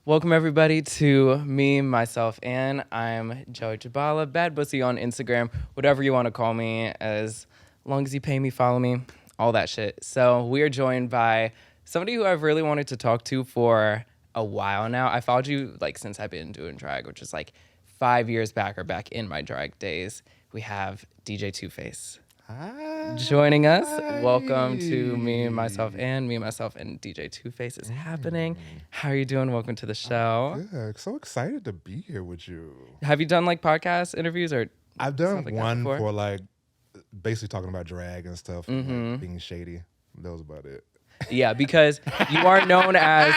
Welcome everybody to me, myself, and I'm Joey Jabala, Bad Bussy on Instagram, whatever you want to call me, as long as you pay me, follow me, all that shit. So we are joined by somebody who I've really wanted to talk to for a while now. I followed you since I've been doing drag, which is 5 years back or back in my drag days. We have DJ Two-Face. Hi. Joining us. Welcome to me, myself, and DJ Two-Face is happening. How are you doing? Welcome to the show. Good. So excited to be here with you. Have you done podcast interviews or? I've done one for basically talking about drag and stuff, and, being shady. That was about it. Yeah, because you are known as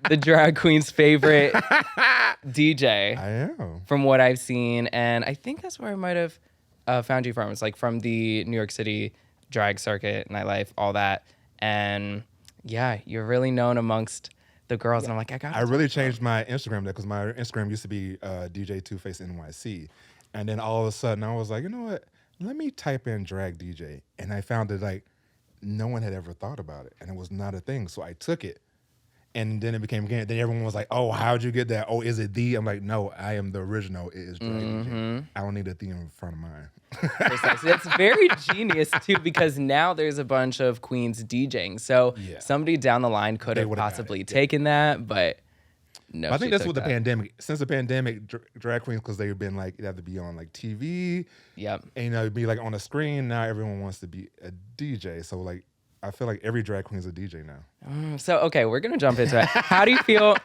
the drag queen's favorite DJ. I am. From what I've seen, and I think that's where I might have found you from. It's from the New York City drag circuit, nightlife, all that. And yeah, you're really known amongst the girls. And I'm I really changed my Instagram because my Instagram used to be DJ Two-Face NYC. And then all of a sudden I was like, you know what? Let me type in drag DJ. And I found that no one had ever thought about it. And it was not a thing. So I took it. And then it became again. Then everyone was like, "Oh, how'd you get that? Oh, is it the?" I'm like, "No, I am the original. It is drag DJ. I don't need a theme in front of mine." Precisely. That's very genius too, because now there's a bunch of queens DJing. So somebody down the line could have possibly taken that, but no. I think that's what the pandemic. Since the pandemic, drag queens, because they've been you have to be on TV. Yep. And be on a screen. Now everyone wants to be a DJ. So I feel like every drag queen is a DJ now. So, okay, we're going to jump into it. How do you feel?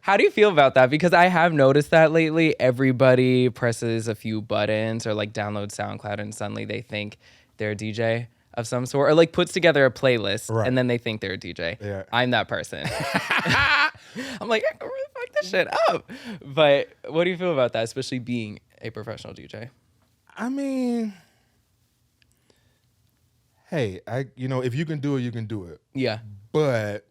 How do you feel about that? Because I have noticed that lately everybody presses a few buttons or downloads SoundCloud and suddenly they think they're a DJ of some sort, or puts together a playlist and then they think they're a DJ. Yeah. I'm that person. I'm I can really fuck this shit up. But what do you feel about that, especially being a professional DJ? I mean, hey, if you can do it, you can do it. Yeah. But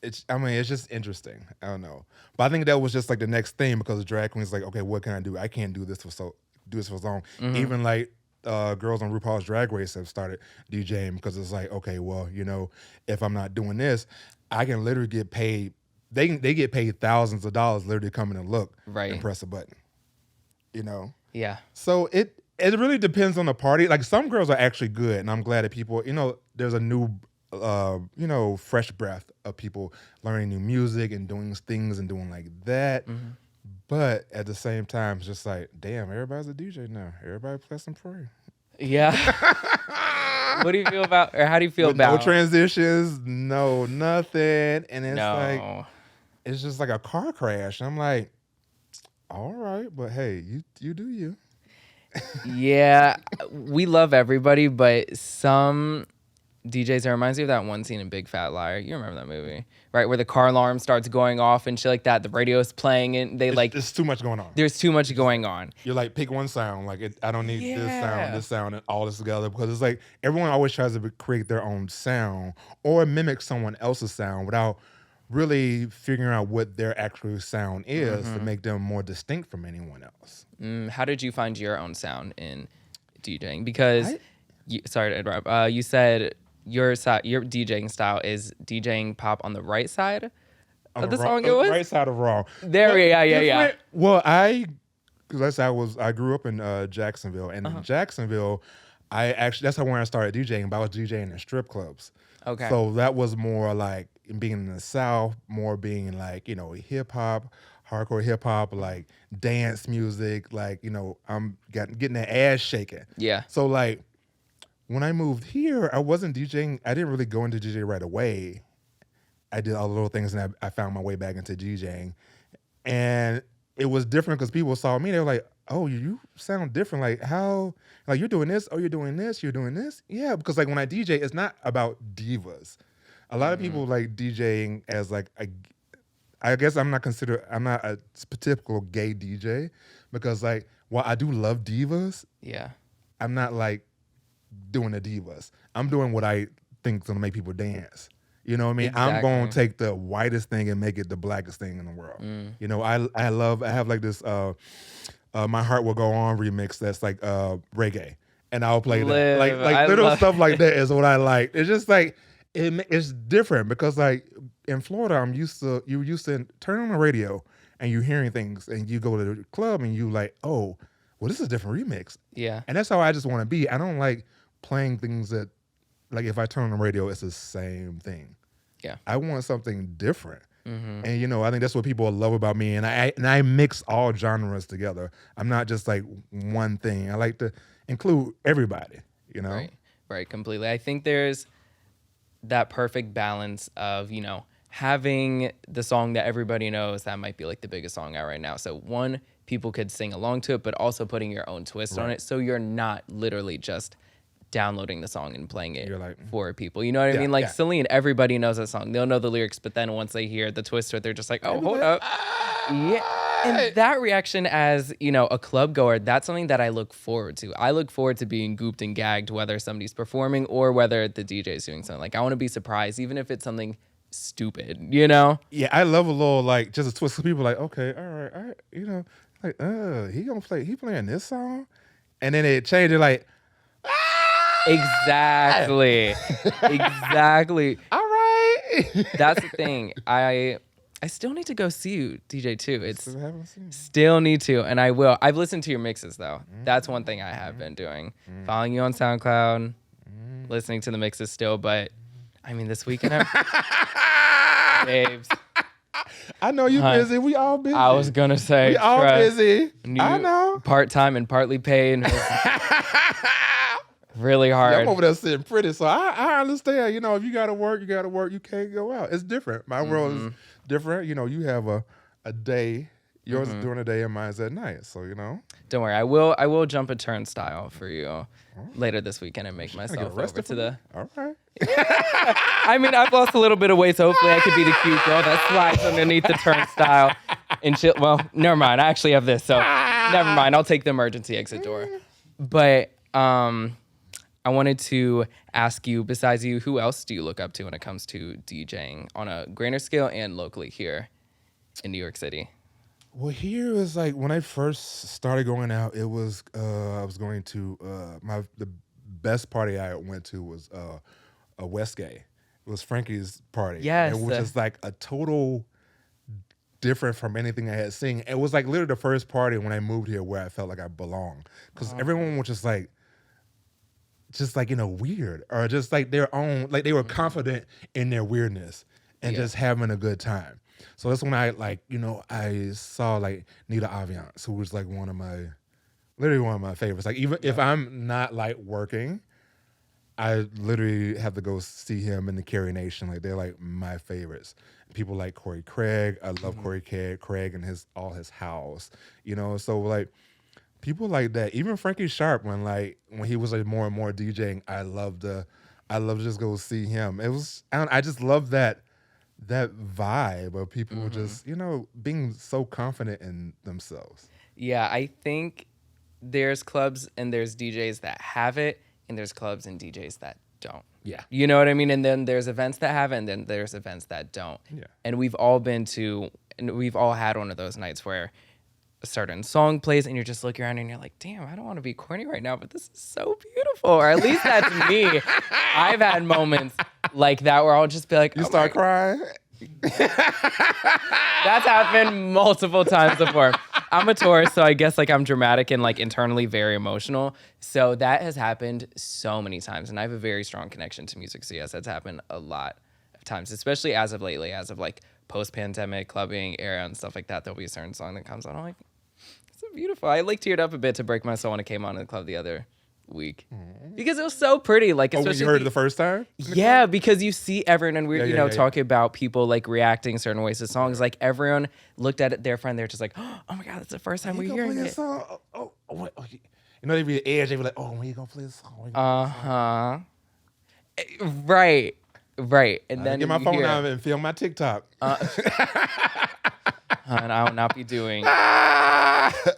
it's just interesting. I don't know. But I think that was just the next thing, because the drag queen's okay, what can I do? I can't do this for so long. Even girls on RuPaul's Drag Race have started DJing, because it's okay, well, if I'm not doing this, I can literally get paid. They get paid thousands of dollars literally come in and look and press a button. Yeah. So it really depends on the party. Some girls are actually good, and I'm glad that people, there's a new, fresh breath of people learning new music and doing things and doing that. But at the same time, it's just damn, everybody's a DJ now. Everybody plays some free. Yeah. What do you feel about, or how do you feel about? No transitions, no nothing, and it's it's just a car crash. I'm all right, but hey, you do you. Yeah, we love everybody, but some DJs, it reminds me of that one scene in Big Fat Liar. You remember that movie, right? Where the car alarm starts going off and shit like that. The radio's playing and there's too much going on. There's too much going on. You're pick one sound. I don't need this sound, and all this together, because it's everyone always tries to create their own sound or mimic someone else's sound without really figuring out what their actual sound is to make them more distinct from anyone else. How did you find your own sound in DJing? Because, sorry to interrupt, you said your DJing style is DJing pop on the right side of the song. It was right side of wrong. Yeah. Well, I grew up in Jacksonville, and in Jacksonville, that's where I started DJing. But I was DJing in strip clubs. Okay. So that was more being in the South, more being hip hop, hardcore hip hop, dance music, I'm getting that ass shaking. Yeah. So when I moved here, I wasn't DJing. I didn't really go into DJ right away. I did all the little things, and I found my way back into DJing. And it was different because people saw me. They were oh, you sound different. How, you're doing this. Oh, you're doing this. You're doing this. Yeah, because when I DJ, it's not about divas. A lot of people DJing as I guess I'm not a typical gay DJ, because while I do love divas, I'm not doing the divas. I'm doing what I think is gonna make people dance. You know what I mean? Exactly. I'm gonna take the whitest thing and make it the blackest thing in the world. I have this My Heart Will Go On remix that's reggae, and I'll play that. Little stuff like that is what I like. It's just it's different, because in Florida, you're used to turning on the radio and you hearing things, and you go to the club and you like, oh, well, this is a different remix. Yeah. And that's how I just want to be. I don't like playing things that, like, if I turn on the radio, it's the same thing. Yeah. I want something different. And I think that's what people love about me. And I mix all genres together. I'm not just like one thing. I like to include everybody. Right, completely. I think there's that perfect balance of having the song that everybody knows that might be like the biggest song out right now. So one, people could sing along to it, but also putting your own twist on it, so you're not literally just downloading the song and playing it for people. You know what I mean? Like Celine, everybody knows that song. They'll know the lyrics, but then once they hear the twist to it, they're just like, oh, hold up. Yeah. And that reaction as, a club goer, that's something that I look forward to. I look forward to being gooped and gagged, whether somebody's performing or whether the DJ is doing something. Like, I want to be surprised, even if it's something stupid, Yeah, I love a little, like, just a twist. People like, okay, all right, like, he playing this song? And then it changed it like, Exactly. All right. That's the thing. I still need to go see you, DJ, too. Still need to, and I will. I've listened to your mixes, though. That's one thing I have been doing. Following you on SoundCloud, listening to the mixes still, but, I mean, this weekend, babes. I know you're busy. We all busy. I was going to say. We all busy. I know. Part-time and partly paid. Really hard. Yeah, I'm over there sitting pretty, so I understand. If you gotta work, you can't go out. It's different. My world is different. You have a day. Yours is during the day and mine's at night. So Don't worry, I will jump a turnstile for you later this weekend and make myself over to the. All right. I mean, I've lost a little bit of weight, so hopefully I could be the cute girl that slides underneath the turnstile and chill. Well, never mind. I actually have this, so never mind. I'll take the emergency exit door. But I wanted to ask you, besides you, who else do you look up to when it comes to DJing on a grander scale and locally here in New York City? Well, here is like when I first started going out, it was I was going to the best party I went to was a Westgate. It was Frankie's party. Yes, which is like a total different from anything I had seen. It was like literally the first party when I moved here where I felt like I belonged, because everyone was just like weird, or just like their own, like they were confident in their weirdness and just having a good time. So that's when I I saw like Nita Aviance, who was like literally one of my favorites. Like even if I'm not like working, I literally have to go see him in the Carrie Nation. Like they're like my favorites. People like Corey Craig. I love Corey Craig and his house. So like people like that. Even Frankie Sharp, when he was like more and more DJing, I love to just go see him. It was I just love that vibe of people just being so confident in themselves. Yeah, I think there's clubs and there's DJs that have it, and there's clubs and DJs that don't. Yeah. You know what I mean? And then there's events that have it, and then there's events that don't. Yeah. And we've all had one of those nights where a certain song plays and you're just looking around and you're like, damn, I don't want to be corny right now, but this is so beautiful. Or at least that's me. I've had moments like that where I'll just be like, you start crying? That's happened multiple times before. I'm a Taurus, so I guess like I'm dramatic and like internally very emotional. So that has happened so many times, and I have a very strong connection to music. So yes, that's happened a lot of times, especially as of lately, as of like post-pandemic clubbing era and stuff like that. There'll be a certain song that comes on. I'm like, it's so beautiful. I like teared up a bit to Break My Soul when it came on in the club the other week because it was so pretty. Like, when you heard it the first time? Yeah, because you see everyone, and we're talking about people like reacting certain ways to songs. Like everyone looked at their friend, they're just like, oh my god, that's the first time we're hearing it. They be the edge. They be like, oh, when you gonna play this song? Right. And then get my phone out and film my TikTok. And I will not be doing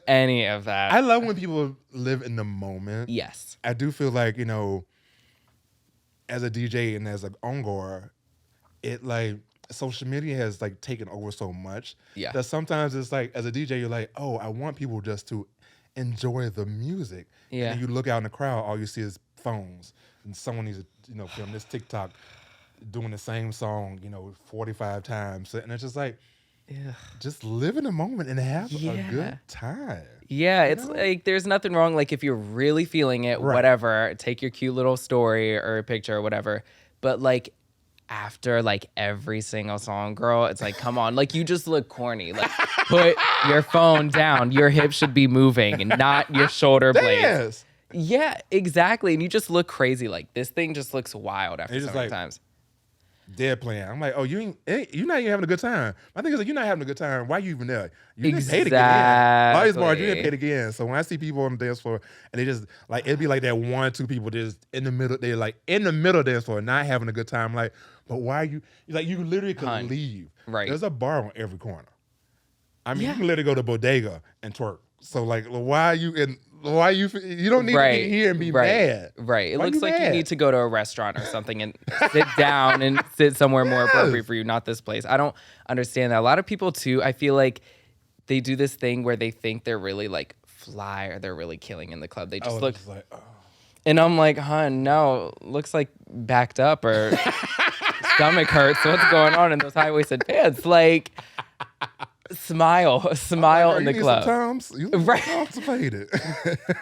any of that. I love when people live in the moment. Yes. I do feel like, as a DJ and as an ongoer, it like social media has like taken over so much that sometimes it's like, as a DJ, you're like, oh, I want people just to enjoy the music. Yeah. And you look out in the crowd, all you see is phones, and someone needs to, film this TikTok. doing the same song, 45 times. And it's just like, Ugh. just live in the moment and have a Yeah. good time. Yeah, You it's know? like there's nothing wrong. Like if you're really feeling it, Right. whatever, take your cute little story or a picture or whatever. But like after like every single song, girl, it's like, come on, like you just look corny. Like put your phone down. Your hips should be moving and not your shoulder blades. Dance. Yeah, exactly. And you just look crazy. Like this thing just looks wild after It's so just many like- times. Dead playing. I'm like, oh, you're not even having a good time. My thing is like, you're not having a good time. Why you even there? You didn't pay to get in. All these bars, you didn't pay to get in. So when I see people on the dance floor and they just like, it'd be like that 1 or 2 people just in the middle. They're like in the middle of the dance floor, not having a good time. Like, but why you? Like you literally could Hun. leave. Right. There's a bar on every corner. I mean, Yeah. you can literally go to bodega and twerk. So like, why are you in? Why you? You don't need to be here and be mad. Right. It Why looks you like you mad? need to go to a restaurant or something and sit down and sit somewhere more appropriate for you, not this place. I don't understand that. A lot of people too, I feel like they do this thing where they think they're really like fly or they're really killing in the club. They just look, Just like, oh. and I'm like, hun, no, looks like backed up or stomach hurts. What's going on in those high-waisted pants? Like, smile Like, in you the need club. Some Tums? You Right. constipated.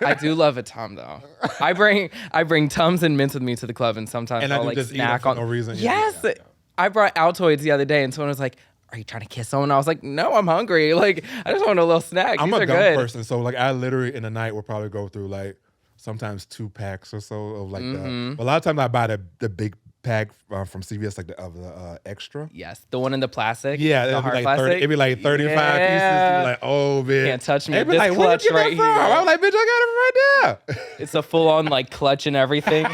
I do love a Tum though. I bring Tums and mints with me to the club, and sometimes And I I'll do like just eat snack them on. for no reason. Yes, Yeah. I brought Altoids the other day, and someone was like, "Are you trying to kiss someone?" I was like, "No, I'm hungry. Like, I just want a little snack. I'm These a are gum good." person, so like I literally in the night will probably go through like sometimes 2 packs or so of like Mm-hmm. a lot of times I buy the big pack from CVS like the extra. Yes, the one in the plastic. Yeah, the it'd be hard like plastic. 30. It'd be like 35 pieces. Yeah. You're like, oh bitch, Can't touch me They'd with be this like, where'd you clutch get that right from? here. I was like, bitch, I got it right now. It's a full-on like clutch and everything.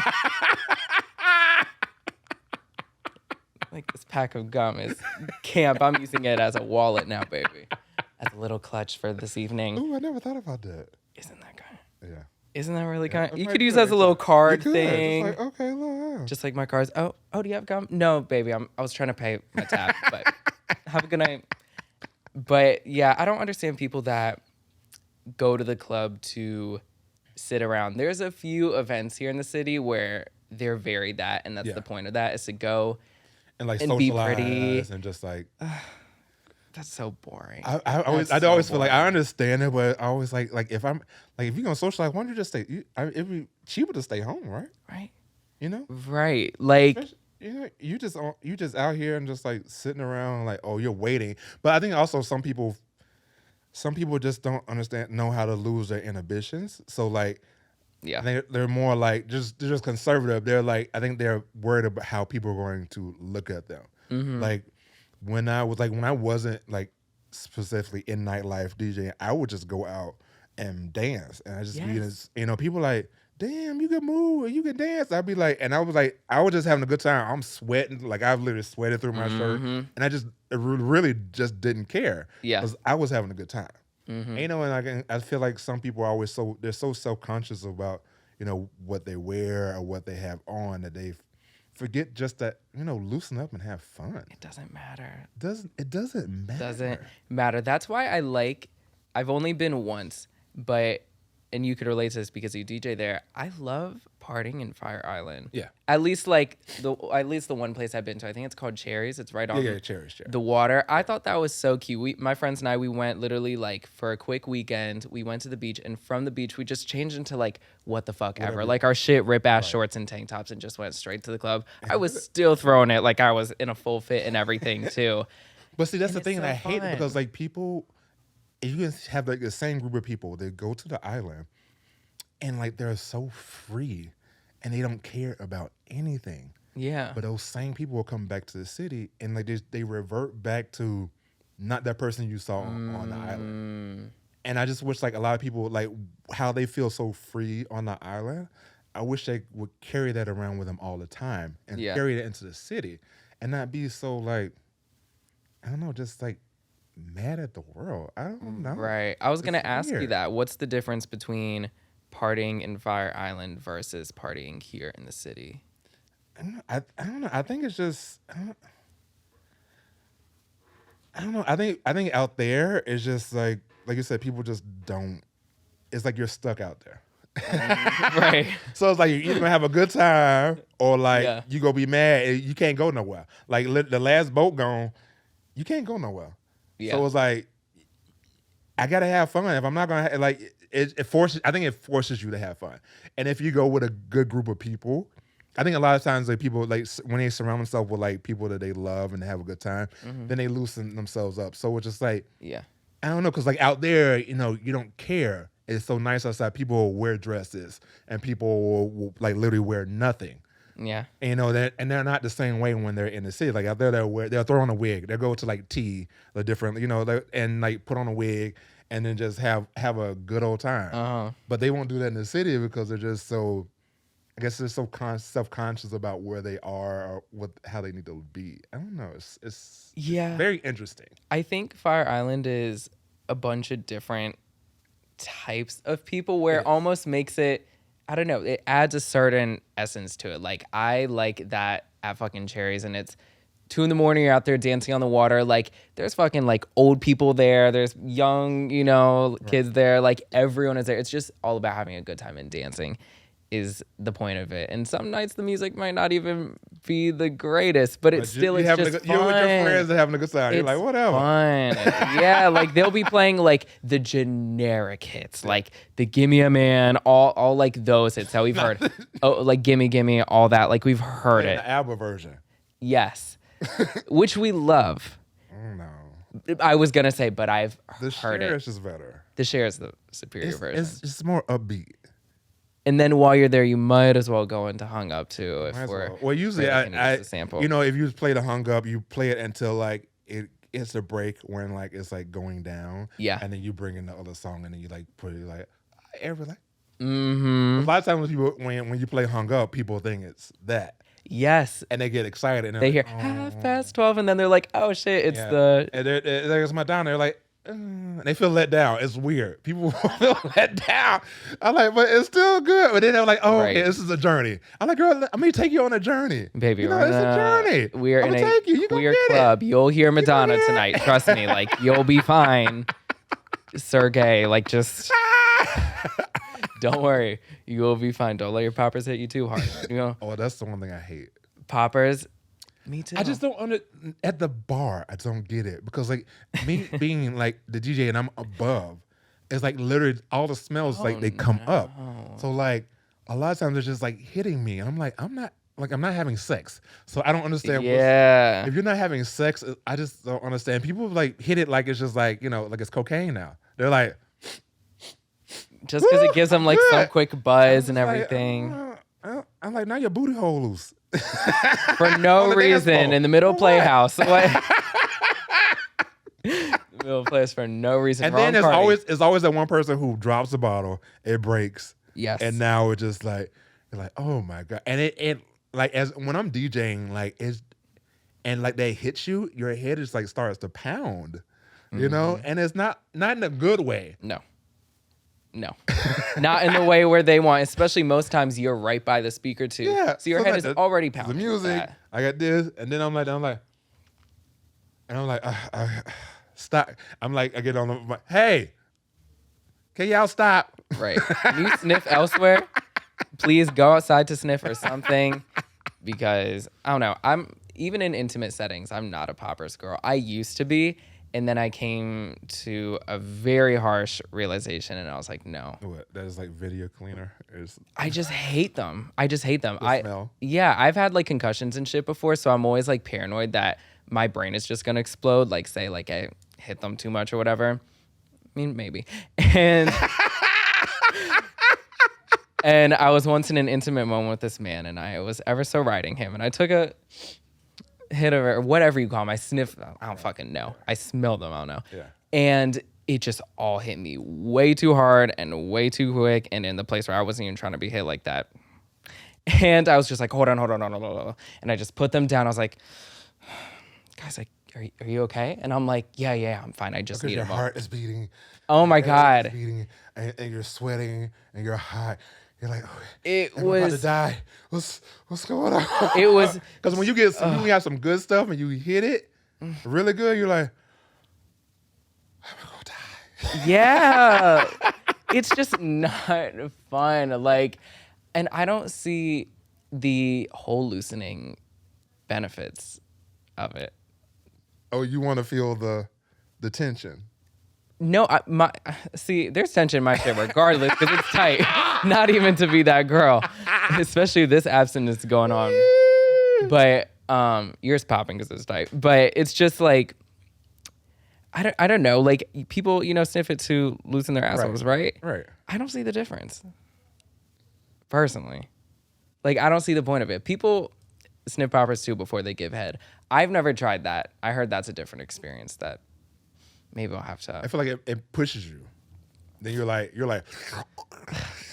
Like this pack of gum is camp. I'm using it as a wallet now, baby. As a little clutch for this evening. Ooh, I never thought about that. Isn't that kind? Yeah, Isn't that really kind? It You might could be use good, as a little actually. card You could. thing. Just like, okay, look. Just like my cards. Oh, do you have gum? No, baby. I was trying to pay my tab, but have a good night. But yeah, I don't understand people that go to the club to sit around. There's a few events here in the city where they're very that, and that's Yeah. the point of that is to go. And like and be socialize pretty. and just like That's so boring. I always feel like I understand it, but I always like if I'm like if you're gonna socialize, why don't you just stay? It'd be cheaper to stay home, right? Right. You know, Right. Like, Especially- you just out here and just like sitting around like, oh, you're waiting. But I think also some people just don't know how to lose their inhibitions. So like yeah. they're more like they're just conservative. They're like I think they're worried about how people are going to look at them. Mm-hmm. Like when I wasn't like specifically in nightlife DJing, I would just go out and dance, and I just be Yes. people like, damn, you can move, you can dance. I'd be like, and I was just having a good time. I'm sweating, like I've literally sweated through my shirt, and I just really just didn't care, Yeah. because I was having a good time. Mm-hmm. And I feel like some people are always they're so self-conscious about what they wear or what they have on that they forget just that loosen up and have fun. It doesn't matter. It doesn't matter. Doesn't matter. That's why I've only been once, and you could relate to this because you DJ there. I love partying in Fire Island. Yeah. At least the one place I've been to. I think it's called Cherries. It's right on Cherries. the water. I thought that was so cute. My friends and I, we went literally like for a quick weekend. We went to the beach, and from the beach we just changed into like what the fuck ever. Like our shit rip ass shorts and tank tops and just went straight to the club. I was still throwing it like I was in a full fit and everything too. But see, that's the it's thing, so and I hate it fun. because like people, if you can have like the same group of people, they go to the island, and like they're so free, and they don't care about anything. Yeah. But those same people will come back to the city, and like they revert back to not that person you saw on the island. And I just wish like a lot of people like how they feel so free on the island. I wish they would carry that around with them all the time and carry that into the city, and not be so like, I don't know, just like mad at the world. I don't know. Right. I was going to ask you weird. that. What's the difference between partying in Fire Island versus partying here in the city? I don't know. I think it's just I don't know. I think out there it's just like you said, people just don't. It's like you're stuck out there. Right. So it's like you're either gonna have a good time or like Yeah. you gonna be mad and you can't go nowhere. Like the last boat gone, you can't go nowhere. Yeah. So it's like I gotta have fun. If I'm not gonna like it forces. I think it forces you to have fun. And if you go with a good group of people, I think a lot of times like people like when they surround themselves with like people that they love and they have a good time, then they loosen themselves up. So it's just like Yeah. I don't know, because like out there, you don't care. It's so nice outside. People will wear dresses and people will like literally wear nothing. Yeah. And, that, and they're not the same way when they're in the city. Like out there, they'll throw on a wig. They'll go to like tea, the different, and like put on a wig and then just have a good old time. But they won't do that in the city because they're just so, I guess they're so self-conscious about where they are or how they need to be. I don't know. It's very interesting. I think Fire Island is a bunch of different types of people where it almost makes it, I don't know, it adds a certain essence to it. Like I like that at fucking Cherries, and it's 2 a.m, you're out there dancing on the water. Like there's fucking like old people there. There's young, kids there. Like everyone is there. It's just all about having a good time and dancing is the point of it. And some nights the music might not even be the greatest, but it's still it's just fun. You're with your friends and having a good time. You're like, whatever. Fun. Yeah, like they'll be playing like the generic hits, like the Gimme a Man, all like those hits that we've heard. Like Gimme Gimme, all that. Like we've heard it. The ABBA version. Yes. Which we love. No. I was gonna say, but I've heard it. The Cher is just better. The Cher is the superior version. It's more upbeat. And then while you're there, you might as well go into Hung Up too. If well, usually I sample. If you play the Hung Up, you play it until like it's a break when like it's like going down. Yeah. And then you bring in the other song and then you like put it like every like. Mm-hmm. A lot of times when you play Hung Up, people think it's that. Yes. And they get excited and they hear 12:30, and then they're like, oh shit, it's the. And there's my down. They're like. And they feel let down. It's weird. People feel let down. I'm like, but it's still good. But then they're like, oh, okay, this is a journey. I'm like, girl, let me take you on a journey. Baby, it's a journey. We're in a queer club. You'll hear Madonna tonight. Trust me. Like, you'll be fine. Sergey, like, just don't worry. You will be fine. Don't let your poppers hit you too hard. Oh, that's the one thing I hate. Poppers. Me too. I just don't at the bar. I don't get it because like me being like the DJ and I'm above, it's like literally all the smells they come up. So like a lot of times it's just like hitting me, and I'm like I'm not having sex, so I don't understand. Yeah. If you're not having sex, I just don't understand. People like hit it like it's just like like it's cocaine now. They're like just because it gives them like some quick buzz and everything. I'm like now your booty hole loose. For no reason in the middle playhouse. What? Middle place for no reason. And then there's always that one person who drops the bottle, it breaks. Yes. And now it's just like you're like, oh my God. And it like as when I'm DJing, like and like they hit you, your head just like starts to pound. And it's not in a good way. No, not in the way where they want, especially most times you're right by the speaker too. Yeah. So your head is already pounding. The music, I got this, and then I'm like, stop. I'm like, I get on the, hey, can y'all stop? Right. Can you sniff elsewhere? Please go outside to sniff or something, because I don't know. I'm even in intimate settings, I'm not a poppers girl. I used to be. And then I came to a very harsh realization, and I was like, no. What? That is like video cleaner? I just hate them. The smell? Yeah, I've had like concussions and shit before, so I'm always like paranoid that my brain is just gonna explode. Like say like I hit them too much or whatever. I mean, maybe. And and I was once in an intimate moment with this man, and I was ever so riding him, and I took a hit of it, or whatever you call them. I sniff. I don't fucking know. I smell them. I don't know. Yeah. And it just all hit me way too hard and way too quick, and in the place where I wasn't even trying to be hit like that. And I was just like, hold on. And I just put them down. I was like, guys, like, are you okay? And I'm like, yeah, I'm fine. I just need a moment. Your heart is beating. Oh my God. Is beating, and you're sweating and you're hot. You're like, I'm about to die. What's going on? It was because when you have some good stuff and you hit it really good, you're like, I'm gonna die. Yeah. it's just not fun. Like, and I don't see the whole loosening benefits of it. Oh, you want to feel the tension? No, see, there's tension in my shit regardless because it's tight. Not even to be that girl, especially this abstinence going on. But yours popping because it's tight. But it's just like I don't know. Like people, sniff it to loosen their assholes, right? Right. I don't see the difference. Personally, like I don't see the point of it. People sniff poppers too before they give head. I've never tried that. I heard that's a different experience. That maybe I'll have to. I feel like it pushes you. Then you're like,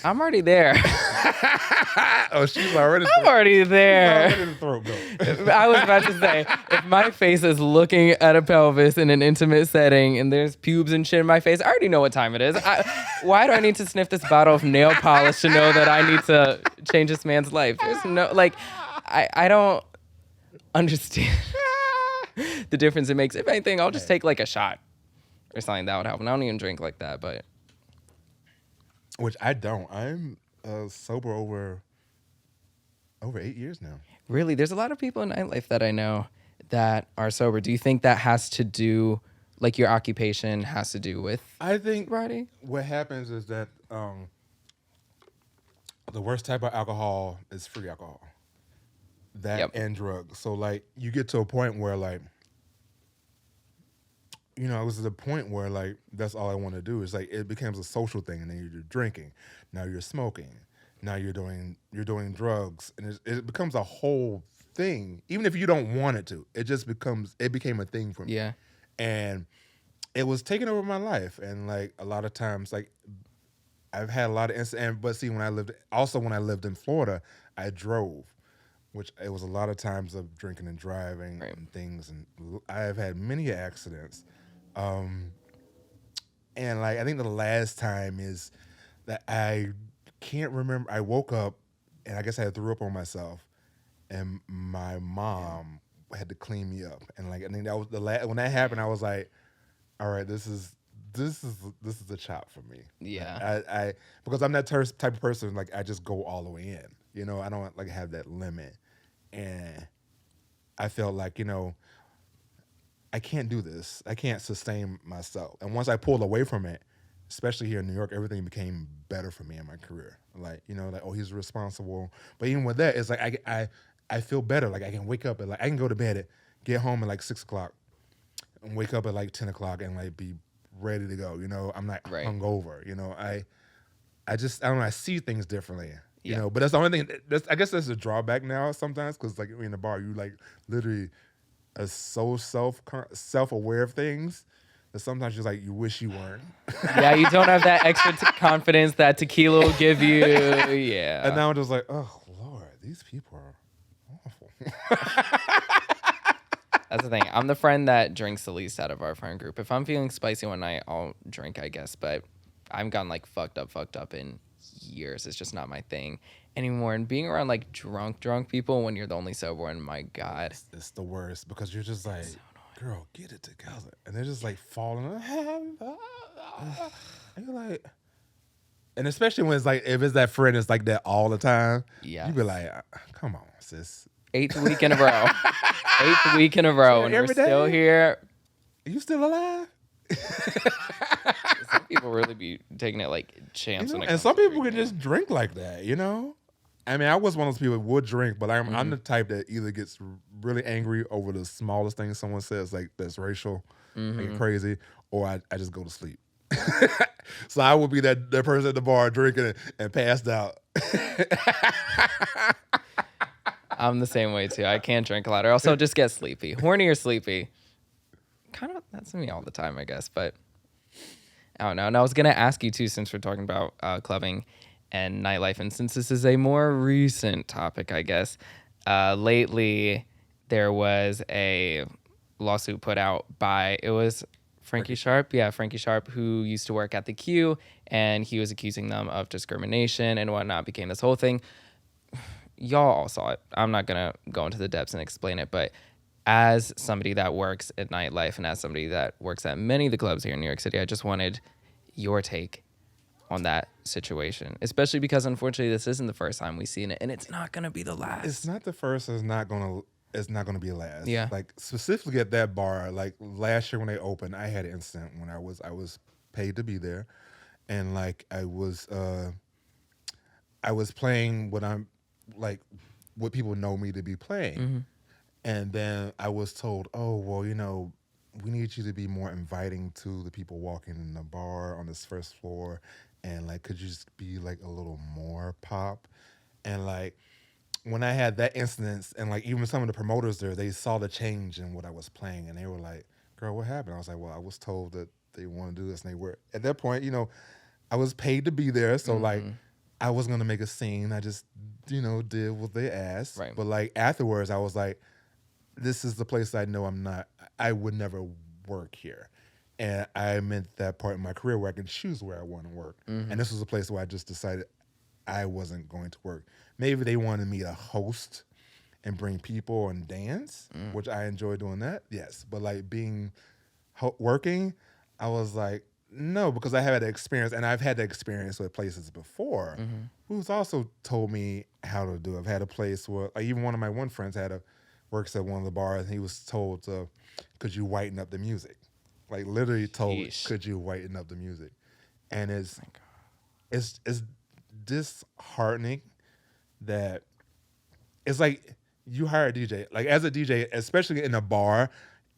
I'm already there. oh, she's already. I'm already there. She's already in the throat, though. I was about to say, if my face is looking at a pelvis in an intimate setting and there's pubes and shit in my face, I already know what time it is. Why do I need to sniff this bottle of nail polish to know that I need to change this man's life? There's no, like, I don't understand the difference it makes. If anything, I'll just take like a shot or something. That would help. And I don't even drink like that, but. Which I don't. I'm sober over 8 years now. Really? There's a lot of people in nightlife that I know that are sober. Do you think that has to do, like your occupation has to do with I think sobriety? What happens is that the worst type of alcohol is free alcohol. That and drugs. So, like, you get to a point where, like, it was at a point where, like, that's all I want to do. Is like it becomes a social thing, and then you're drinking. Now you're smoking. Now you're doing drugs, and it becomes a whole thing. Even if you don't want it to, it became a thing for me. Yeah, and it was taking over my life. And like a lot of times, like I've had a lot of incidents. But see, when I lived in Florida, I drove, which it was a lot of times of drinking and driving and things. And I have had many accidents. And like I think the last time is that I can't remember. I woke up and I guess I threw up on myself, and my mom had to clean me up. And like I think that was the last when that happened. I was like, all right, this is a chop for me. Yeah. I because I'm that type of person, like I just go all the way in. I don't like have that limit, and I felt like I can't do this. I can't sustain myself. And once I pulled away from it, especially here in New York, everything became better for me in my career. Like, like, oh, he's responsible. But even with that, it's like I feel better. Like I can wake up and like I can go to bed, get home at like 6 o'clock, and wake up at like 10 o'clock and like be ready to go. I'm not hungover. I don't know. I see things differently. But that's the only thing. I guess that's a drawback now sometimes because like in the bar, you like literally are so self-aware of things that sometimes you're like you wish you weren't. Yeah, you don't have that extra confidence that tequila will give you. Yeah. And now I'm just like, oh Lord, these people are awful. That's the thing. I'm the friend that drinks the least out of our friend group. If I'm feeling spicy one night, I'll drink, I guess. But I haven't gotten like fucked up in years. It's just not my thing anymore. And being around like drunk people when you're the only sober one, my God. It's the worst because you're just like, girl, get it together. And they're just like falling. And you're like, and especially when it's like, if it's that friend that's like that all the time, you be like, come on, sis. 8th week in a row. 8th week in a row. And we're still here. Are you still alive? Some people really be taking it like champs. And some people can just drink like that, I mean, I was one of those people who would drink, but I'm the type that either gets really angry over the smallest thing someone says, like that's racial, like crazy, or I just go to sleep. So I would be that person at the bar drinking and passed out. I'm the same way too. I can't drink a lot, or also just get sleepy, horny or sleepy. Kind of that's me all the time, I guess. But I don't know. And I was gonna ask you too, since we're talking about clubbing and nightlife, and since this is a more recent topic, I guess. Lately, there was a lawsuit put out by Frankie Sharp. Yeah, Frankie Sharp, who used to work at the Q, and he was accusing them of discrimination and whatnot. Became this whole thing. Y'all all saw it. I'm not gonna go into the depths and explain it, but as somebody that works at nightlife and as somebody that works at many of the clubs here in New York City, I just wanted your take on that situation, especially because unfortunately this isn't the first time we've seen it, and it's not gonna be the last. It's not the first. It's not gonna be last. Yeah. Like specifically at that bar, like last year when they opened, I had an incident when I was paid to be there, and like I was playing what I'm like what people know me to be playing, and then I was told, oh well, we need you to be more inviting to the people walking in the bar on this first floor, and like could you just be like a little more pop, and like when I had that instance, and like even some of the promoters there, they saw the change in what I was playing, and they were like, "Girl, what happened?" I was like, "Well, I was told that they want to do this," and they were at that point. I was paid to be there, so like I was gonna make a scene. I just did what they asked. Right. But like afterwards, I was like, "This is the place I know I'm not. I would never work here." And I'm at that part in my career where I can choose where I want to work. And this was a place where I just decided I wasn't going to work. Maybe they wanted me to host and bring people and dance, which I enjoy doing that. Yes, but like working, I was like, no, because I had the experience, and I've had the experience with places before, who's also told me how to do it. I've had a place where like, even one of my friends works at one of the bars, and he was told could you whiten up the music? Like literally told, Yeesh. could you whiten up the music? And it's disheartening that it's like you hire a DJ. Like as a DJ, especially in a bar,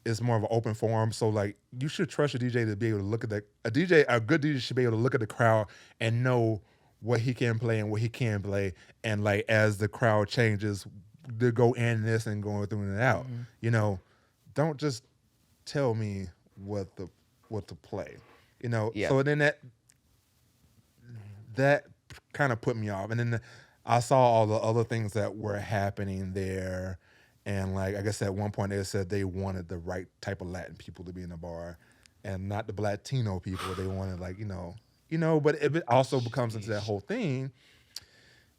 it's more of an open forum. So like you should trust a DJ to be able to look at a good DJ should be able to look at the crowd and know what he can play and what he can't play. And like as the crowd changes, they go in this and going through and out. Don't just tell me what to play. Yeah. So then that kind of put me off. And then I saw all the other things that were happening there. And like I guess at one point they said they wanted the right type of Latin people to be in the bar and not the Latino people. They wanted like, but it also becomes into that whole thing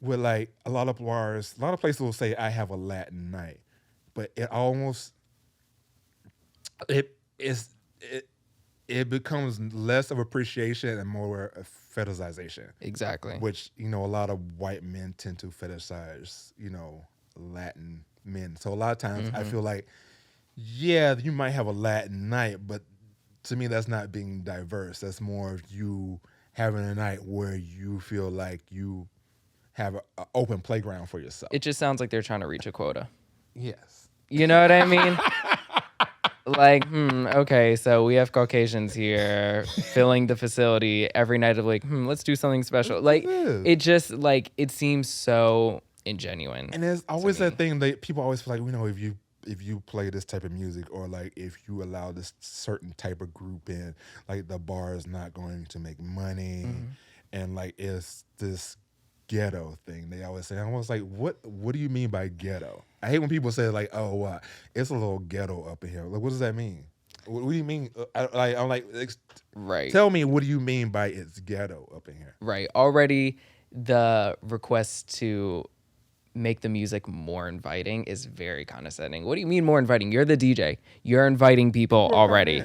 where like a lot of places will say I have a Latin night, but it becomes less of appreciation and more a fetishization. Exactly. Which, a lot of white men tend to fetishize, Latin men. So a lot of times I feel like, yeah, you might have a Latin night, but to me that's not being diverse. That's more of you having a night where you feel like you have an open playground for yourself. It just sounds like they're trying to reach a quota. Yes. You know what I mean? Like, okay, so we have Caucasians here filling the facility every night of like, let's do something special. Like, it just, like, it seems so ingenuine. And there's always that thing that people always feel like, if you play this type of music or like if you allow this certain type of group in, like the bar is not going to make money. And like it's this ghetto thing they always say. I was like, what do you mean by ghetto? I hate when people say like, oh, it's a little ghetto up in here. Like, what does that mean? What do you mean? I'm like, right. Tell me, what do you mean by it's ghetto up in here? Right. Already the request to make the music more inviting is very condescending. What do you mean more inviting? You're the DJ. You're inviting people already.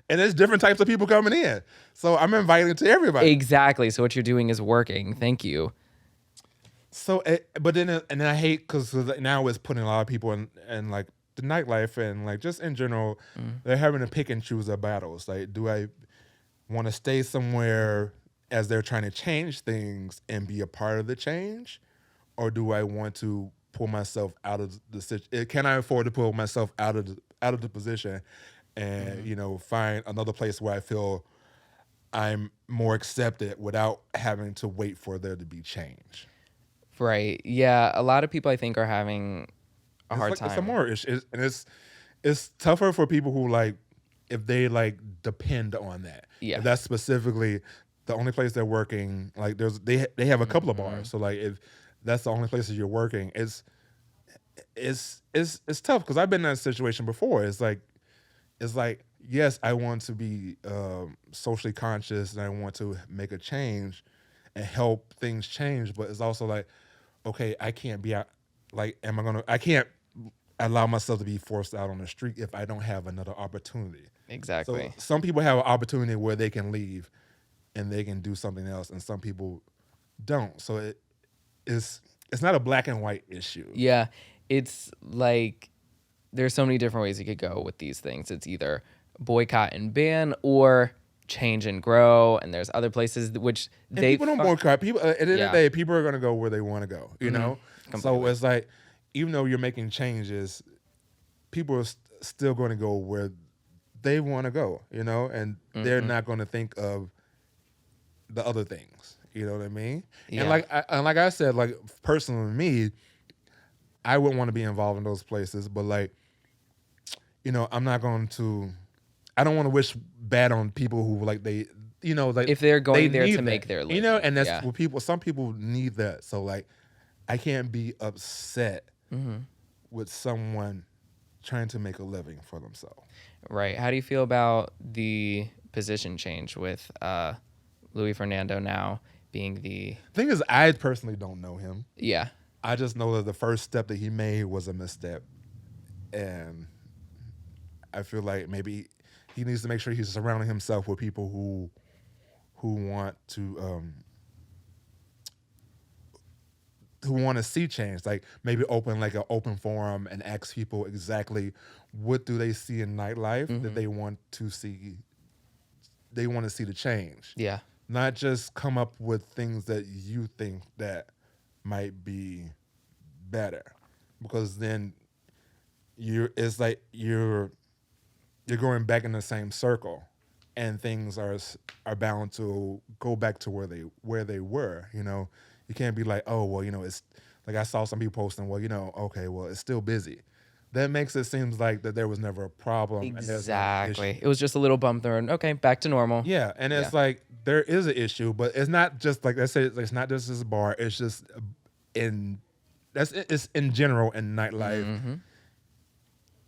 And there's different types of people coming in. So I'm inviting to everybody. Exactly. So what you're doing is working. Thank you. So, but then I hate because now it's putting a lot of people in like the nightlife and like just in general, they're having to pick and choose their battles. Like, do I want to stay somewhere as they're trying to change things and be a part of the change? Or do I want to pull myself out of the situation? Can I afford to pull myself out of the position and, find another place where I feel I'm more accepted without having to wait for there to be change? Right. Yeah. A lot of people I think are having a hard time. It's a more issue, and it's tougher for people who like if they like depend on that. Yeah. If that's specifically the only place they're working. Like they have a couple of bars, so like if that's the only places you're working, it's tough because I've been in that situation before. It's like yes, I want to be socially conscious and I want to make a change and help things change, but it's also like, okay, I can't be out. Like, I can't allow myself to be forced out on the street if I don't have another opportunity. Exactly. So some people have an opportunity where they can leave and they can do something else, and some people don't. So it's not a black and white issue. Yeah, it's like there's so many different ways you could go with these things. It's either boycott and ban or change and grow. And there's other places which And people don't boycott. People at the end of the Yeah. day, people are gonna go where they want to go. You know. So Completely. it's like, even though you're making changes, people are still going to go where they want to go. You know, and they're not going to think of the other things. You know what I mean? Yeah. And like I said, like personally, me, I wouldn't want to be involved in those places. But like, you know, I'm not going to. I don't want to wish bad on people who like they, you know, like if they're going they there need to make that, their living. you know, and that's Yeah. what people. Some people need that. So like, I can't be upset with someone trying to make a living for themselves. Right. How do you feel about the position change with Louis Fernando now being the Thing is, I personally don't know him. yeah. I just know that the first step that he made was a misstep, and I feel like maybe he needs to make sure he's surrounding himself with people who want to see change. Like maybe open like an open forum and ask people exactly what do they see in nightlife that they want to see. They want to see the change. Yeah. Not just come up with things that you think that might be better, because then it's like you're going back in the same circle, and things are bound to go back to where they were. You know, you can't be like, oh well, you know, it's like I saw some people posting, well, you know, okay, well, it's still busy. That makes it seem like that there was never a problem. And there's no Exactly. issue. It was just a little bump there and okay, back to normal. Yeah, and it's like there is an issue, but it's not just like I said. It's not just this bar. It's just it's in general in nightlife.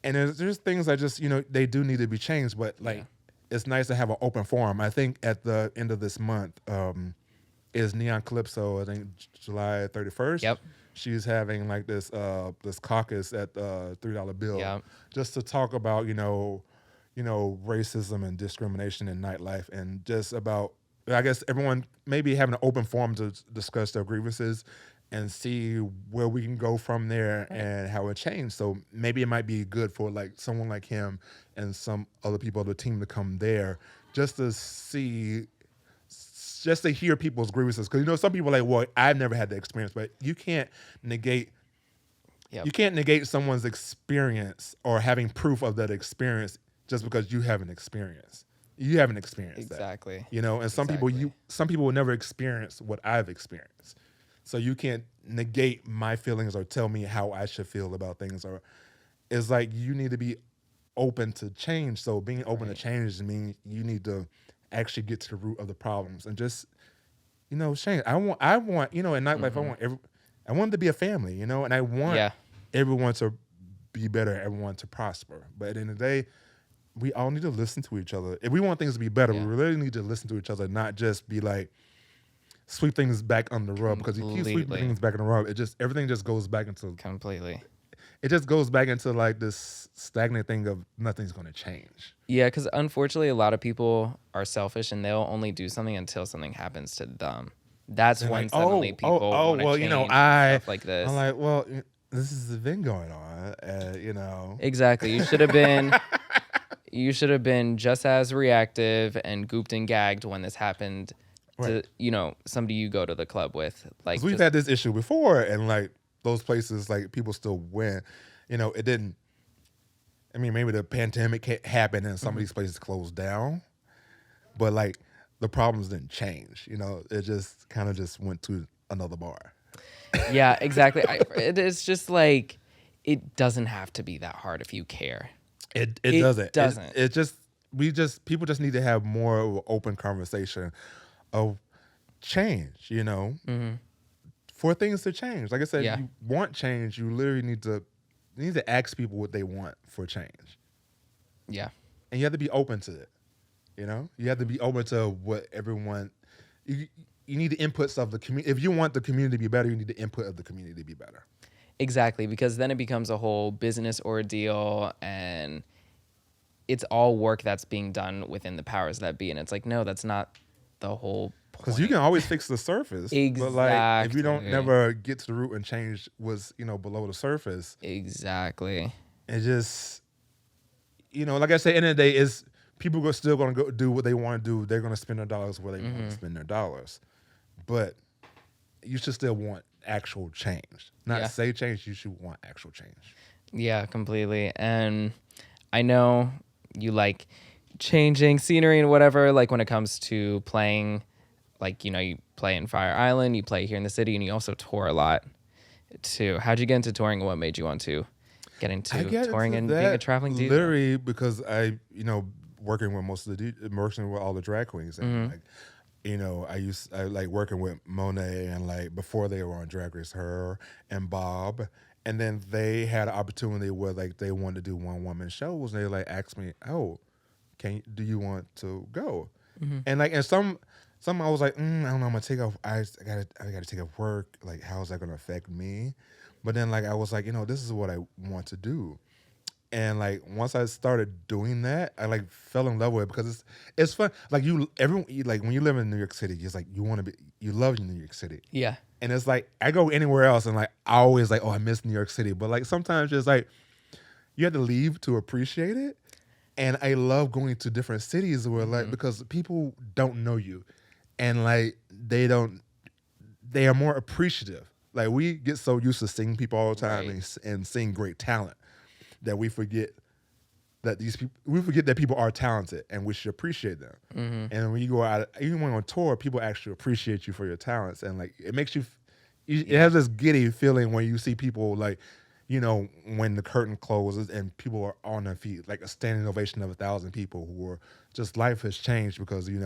And there's things that just, you know, they do need to be changed, but like it's nice to have an open forum. I think at the end of this month is Neon Calypso. I think July 31st. Yep. She's having like this caucus at $3 bill, just to talk about you know racism and discrimination in nightlife, and just about, I guess, everyone maybe having an open forum to discuss their grievances and see where we can go from there and how it changed. So maybe it might be good for like someone like him and some other people on the team to come there just to see, just to hear people's grievances. Because, you know, some people are like, well, I've never had the experience, but you can't negate someone's experience or having proof of that experience just because you haven't experienced. You haven't experienced Exactly. that. You know, and some people will never experience what I've experienced. So you can't negate my feelings or tell me how I should feel about things. Or it's like you need to be open to change. So being open to change means you need to actually get to the root of the problems and just, you know, change. I want, you know, in nightlife, I want it to be a family, you know, and I want everyone to be better, everyone to prosper. But at the end of the day, we all need to listen to each other. If we want things to be better, we really need to listen to each other, not just be like, sweep things back on the rug. Because you keep sweeping things back on the rug, everything just goes back into completely. It just goes back into like this stagnant thing of nothing's going to change. Yeah, because unfortunately, a lot of people are selfish and they'll only do something until something happens to them. That's when suddenly people want to change, you know, stuff like this. I'm like, well, this has been going on, you know. Exactly. You should have been. You should have been just as reactive and gooped and gagged when this happened to, you know, somebody you go to the club with. Like, we've had this issue before, and like those places, like people still win. You know, it didn't. I mean, maybe the pandemic happened and some of these places closed down, but like the problems didn't change. You know, it just kind of just went to another bar. Yeah, exactly. It's just like, it doesn't have to be that hard if you care. It doesn't. It doesn't. People just need to have more of an open conversation of change, you know, for things to change. Like I said, you want change, you literally need to ask people what they want for change. Yeah. And you have to be open to it. You know, you have to be open to what everyone. You need the inputs of the community. If you want the community to be better, you need the input of the community to be better. Exactly, because then it becomes a whole business ordeal, and it's all work that's being done within the powers that be. And it's like, no, that's not the whole Because you point. can always fix the surface, but like if you don't Exactly. never get to the root and change what's below the surface, Exactly. it just like I said, end of the day is people are still gonna go do what they want to do. They're gonna spend their dollars where they want to spend their dollars, but you should still want actual change, not say change. You should want actual change. Yeah, completely. And I know you like changing scenery and whatever, like when it comes to playing, like, you play in Fire Island, you play here in the city, and you also tour a lot too. How'd you get into touring, and what made you want to get into touring and being a traveling DJ? Literally because I, working with working with all the drag queens, and like, I like working with Monet, and like before they were on Drag Race, her and Bob, and then they had an opportunity where like they wanted to do one woman shows, and they like asked me, "Oh, do you want to go?" And like, and some I was like, I don't know, I'm gonna take off. I gotta take off work. Like, how is that gonna affect me? But then like I was like, this is what I want to do. And like once I started doing that, I like fell in love with it because it's fun. Like like when you live in New York City, it's like you love New York City. Yeah. And it's like I go anywhere else and like I always like, oh, I miss New York City. But like sometimes it's like you have to leave to appreciate it. And I love going to different cities where like because people don't know you, and like they are more appreciative. Like we get so used to seeing people all the time and seeing great talent that we forget that people are talented and we should appreciate them. And when you go out, even when on tour, people actually appreciate you for your talents, and like it makes you. It has this giddy feeling when you see people like, when the curtain closes and people are on their feet, like a standing ovation of 1,000 people who are just life has changed because you've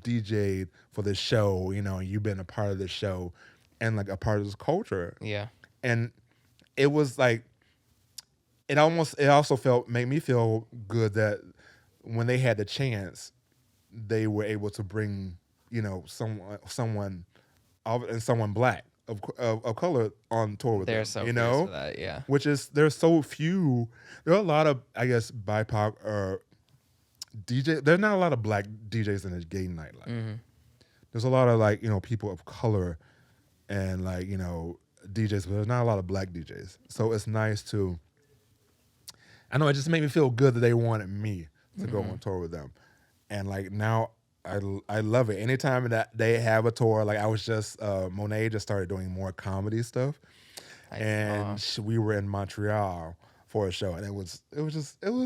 DJ'd for this show, and you've been a part of this show, and like a part of this culture. Yeah. And it was like. It also made me feel good that when they had the chance, they were able to bring, someone black of color on tour with them. They're so fierce for that, yeah. Which is there's so few. There are a lot of BIPOC or DJ. There's not a lot of black DJs in the gay nightlife. There's a lot of people of color and DJs, but there's not a lot of black DJs. So it's nice to. I know it just made me feel good that they wanted me to go on tour with them, and like now I love it. Anytime that they have a tour, like I was just Monet just started doing more comedy stuff, and we were in Montreal for a show, and it was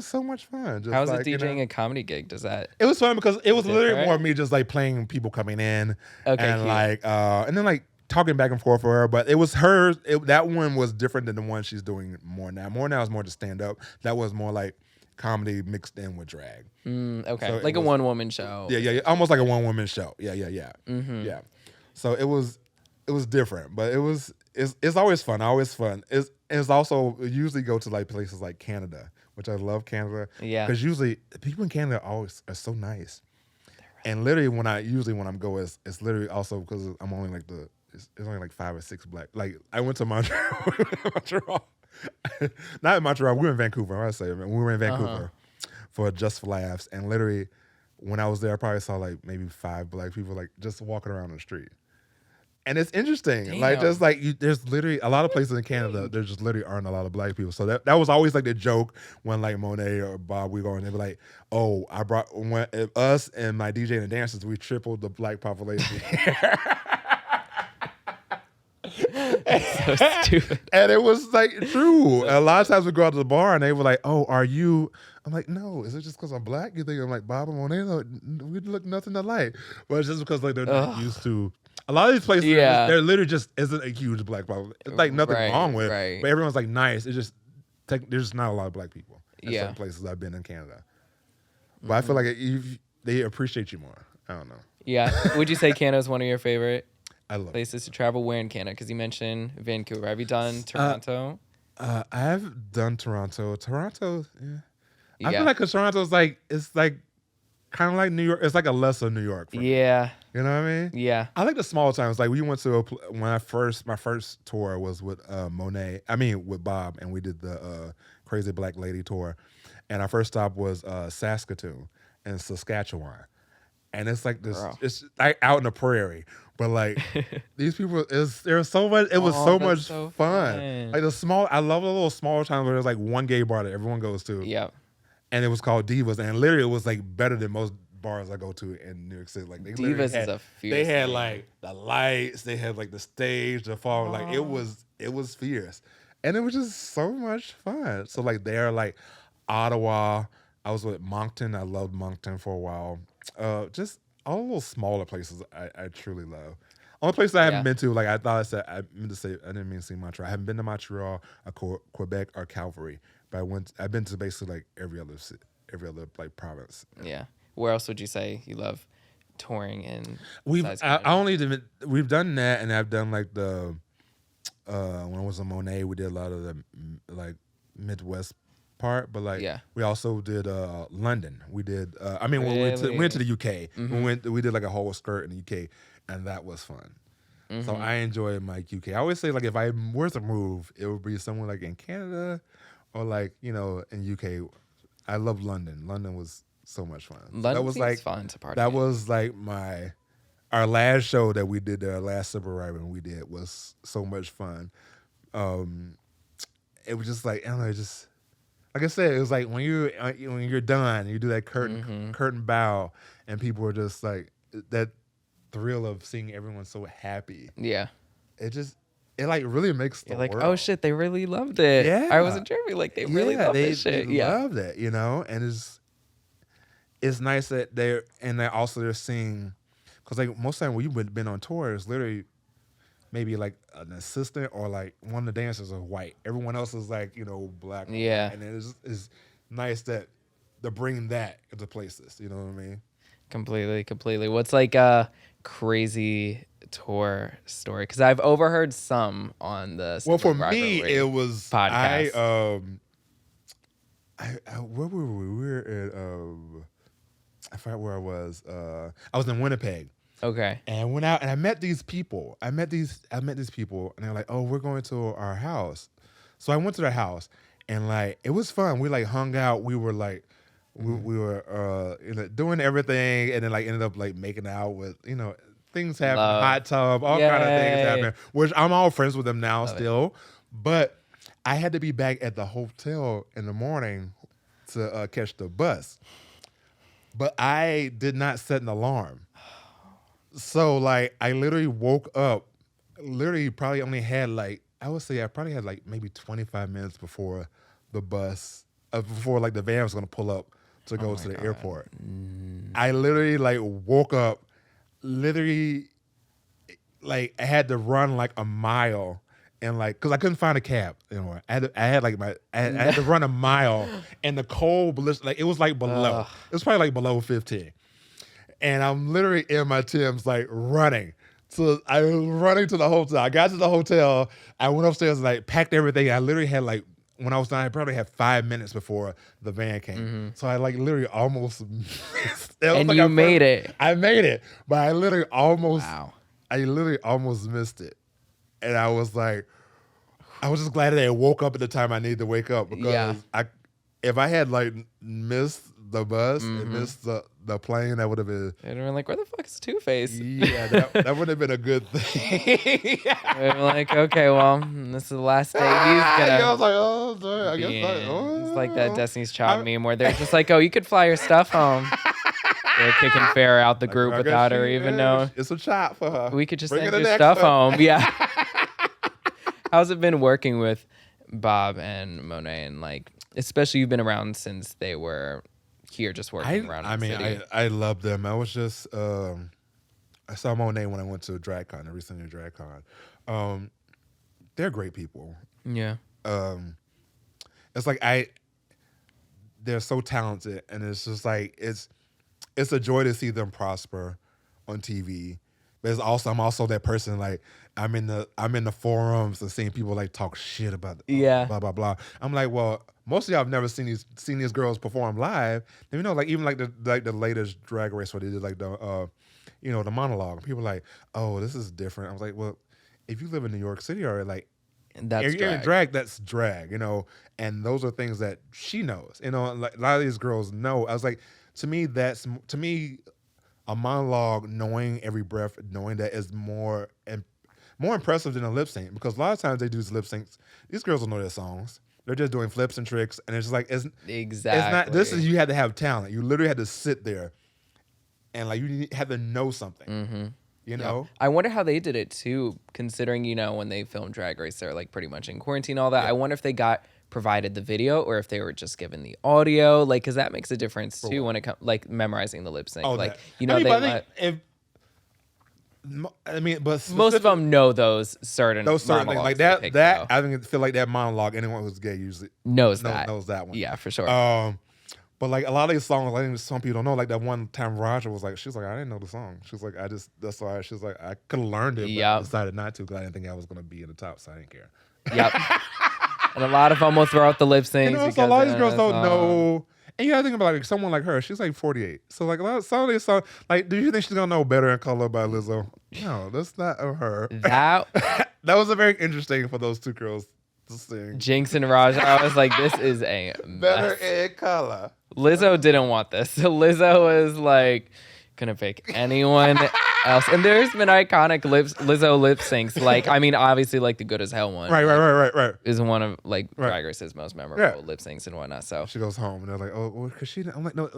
so much fun. Just How was it DJing a comedy gig? Does that? It was fun because it was literally more me just like playing people coming in, and cute. and then like. Talking back and forth for her, but it was her. That one was different than the one she's doing more now. More now is more to stand up. That was more like comedy mixed in with drag. Okay, so like a one woman show. Yeah, almost like a one woman show. Yeah. So it was different, but it's always fun. Always fun. It's also usually go to like places like Canada, which I love Canada. Yeah, because usually people in Canada always are so nice. And literally when I'm going, it's literally also because I'm only like it's only like 5 or 6 black. Like I went to Montreal. Not in Montreal. We were in Vancouver. I say we were in Vancouver for Just for Laughs, and literally when I was there, I probably saw like maybe 5 black people like just walking around the street. And it's interesting. Damn. Like just like there's literally a lot of places in Canada. There just literally aren't a lot of black people. So that was always like the joke when like Monet or Bob we go and they be like, "Oh, us and my DJ and the dancers, we tripled the black population." so stupid. And it was like true. A lot of times we go out to the bar and they were like, "Oh, are you?" I'm like, "No, is it just because I'm black? You think I'm like Bob and Monet? No, we look nothing alike." But it's just because like they're not used to. A lot of these places, there literally just isn't a huge black population. It's like nothing wrong with it, but everyone's like nice. It's just there's just not a lot of black people in certain places I've been in Canada. But I feel like they appreciate you more. I don't know. Yeah. Would you say Canada's one of your favorite I love places to travel? Where in Canada? Because you mentioned Vancouver. Have you done Toronto? I have done Toronto. Toronto, I feel like because Toronto's like it's like kind of like New York. It's like a lesser New York. Yeah. You know what I mean? Yeah. I like the small towns. Like we went to my first tour was with Monet. I mean with Bob, and we did the Crazy Black Lady tour. And our first stop was Saskatoon in Saskatchewan. And it's like this, Girl. it's like out in the prairie. But like these people, there's so much. It was so much so fun. Like I love the little small towns where there's like one gay bar that everyone goes to. Yep. And it was called Divas, and literally it was like better than most bars I go to in New York City. Like Divas is a fierce. They had name. like the lights, they had like the stage, the fall. Like it was fierce, and it was just so much fun. So like they're like Ottawa. I was with Moncton. I loved Moncton for a while. Just all the little smaller places I truly love. Only place I haven't been to, like I thought I said, I meant to say, I didn't mean to say Montreal. I haven't been to Montreal, or Quebec, or Calgary, but I've been to basically like every other like province. Yeah. Where else would you say you love touring in? We've done that, and I've done like the when I was in Monet, we did a lot of the like Midwest part, but like we also did London. We did we went to the UK. We did like a whole skirt in the UK, and that was fun. So I enjoy my UK. I always say like if I were to move, it would be somewhere like in Canada or like, you know, in UK. I love London. London was so much fun. London that was like fun to party. That was like our last show that we did, our last Super Ribbon we did was so much fun. It was just like, I don't know, just like I said, it was like when you're done, you do that curtain bow, and people are just like that thrill of seeing everyone so happy. Yeah, it like really makes the like, world. oh shit, they really loved it. Yeah, I wasn't Jeremy. Like they really loved this shit. They loved it, you know, and it's nice that they're seeing, because like most of the time when you've been on tour, it's literally maybe like an assistant or like one of the dancers are white. Everyone else is like, you know, black. Yeah. And it's nice that they're bringing that into places. You know what I mean? Completely. What's like a crazy tour story? Because I've overheard some on the Well, for me, it was podcast. Where were we? We were at I forgot where I was. I was in Winnipeg. Okay. And I went out and I met these people. I met these people, and they're like, "Oh, we're going to our house." So I went to their house, and like it was fun. We like hung out. We were like, we were doing everything, and then like ended up like making out with, you know, things happening, hot tub, all kind of things happening. Which I'm all friends with them now still, but I had to be back at the hotel in the morning to catch the bus. But I did not set an alarm. So like I literally woke up, probably only had like, I would say I probably had like maybe 25 minutes before the bus, before like the van was gonna pull up to go to the airport. I literally like woke up, literally like I had to run like a mile, and like, cause I couldn't find a cab anymore. I had to run a mile in the cold, like it was like below. It was probably like below 15. And I'm literally in my Timbs, like running. So I was running to the hotel. I got to the hotel. I went upstairs and like packed everything. I literally had like, when I was done, I probably had 5 minutes before the van came. So I like literally almost missed. And like you made it. I made it, but I literally almost missed it. And I was like, I was just glad that I woke up at the time I needed to wake up, because if I had like missed the bus and missed the plane, that would have been. And we're like, where the fuck is Two-Face? Yeah, that would have been a good thing. We're like, okay, well, this is the last day he's gonna. I was like, oh, sorry. I guess It's like that Destiny's Child meme where they're just like, oh, you could fly your stuff home. They're kicking Farrah out the group without her even knowing. It's a chop for her. We could just send your stuff home. Yeah. How's it been working with Bob and Monet, and like, especially you've been around since they were here, just working around in the city. I love them. I was just I saw Monet when I went to DragCon, the recent DragCon. They're great people. Yeah. It's like they're so talented, and it's just like it's a joy to see them prosper on TV. But I'm also that person, like I'm in the forums and seeing people like talk shit about blah blah blah. I'm like, well, most of y'all have never seen these girls perform live. And, you know, like even like the latest Drag Race where they did like the the monologue. People are like, oh, this is different. I was like, well, if you live in New York City or like, That's if you're in drag. drag, that's drag, and those are things that she knows. Like a lot of these girls know. I was like, to me, a monologue, knowing every breath, knowing that is more impressive than a lip sync, because a lot of times they do lip syncs. These girls don't know their songs. They're just doing flips and tricks, and it's just like Exactly. It's not. This is, you had to have talent. You literally had to sit there, and like you had to know something. Mm-hmm. You know. I wonder how they did it too, considering when they filmed Drag Race, they're like pretty much in quarantine, all that. Yeah. I wonder if they got provided the video or if they were just given the audio, like, because that makes a difference too when it comes like memorizing the lip sync. Oh, like but most of them know those certain things like that. pick, I feel like that monologue. Anyone who's gay usually knows that one. Yeah, for sure. But like a lot of these songs, I think some people don't know. Like that one time, Raja was like, she's like, I didn't know the song. She's like, that's why. She's like, I could have learned it, but I decided not to because I didn't think I was gonna be in the top, so I didn't care. Yep. And a lot of them will throw out the lip syncs. So a lot of these girls don't know. And you gotta think about someone like her. She's like 48. So like some of these songs, like, do you think she's gonna know Better in Color by Lizzo? No, that's not her. That was a very interesting for those two girls to sing. Jinx and Raja, I was like, this is a Better mess. in Color. Lizzo didn't want this. Lizzo was like, gonna pick anyone else. And there's been iconic Lizzo lip syncs. Like, I mean, obviously, like the Good as Hell one. Right. Is one of like Drag Race's most memorable lip syncs and whatnot. So she goes home and they're like, oh, well, cause I'm like, no,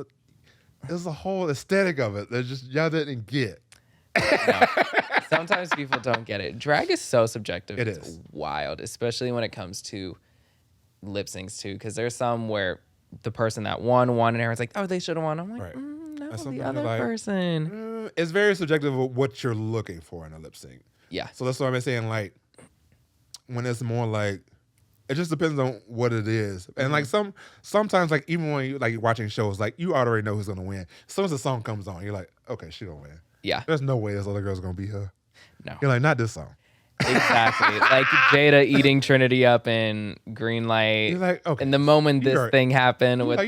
there's a whole aesthetic of it that just y'all didn't get. No. Sometimes people don't get it. Drag is so subjective. It's wild, especially when it comes to lip syncs too. Because there's some where the person that won, and everyone's like, oh, they should have won. I'm like, no, the other person. It's very subjective of what you're looking for in a lip sync. Yeah. So that's what I'm saying. Like, when it's more like, it just depends on what it is. And like sometimes, like even when you like watching shows, like you already know who's gonna win. As soon as the song comes on, you're like, okay, she gonna win. Yeah. There's no way this other girl's gonna beat her. No. You're like, not this song. Exactly. Like Jada eating Trinity up in Green Light. You're like, okay. And the moment this thing happened with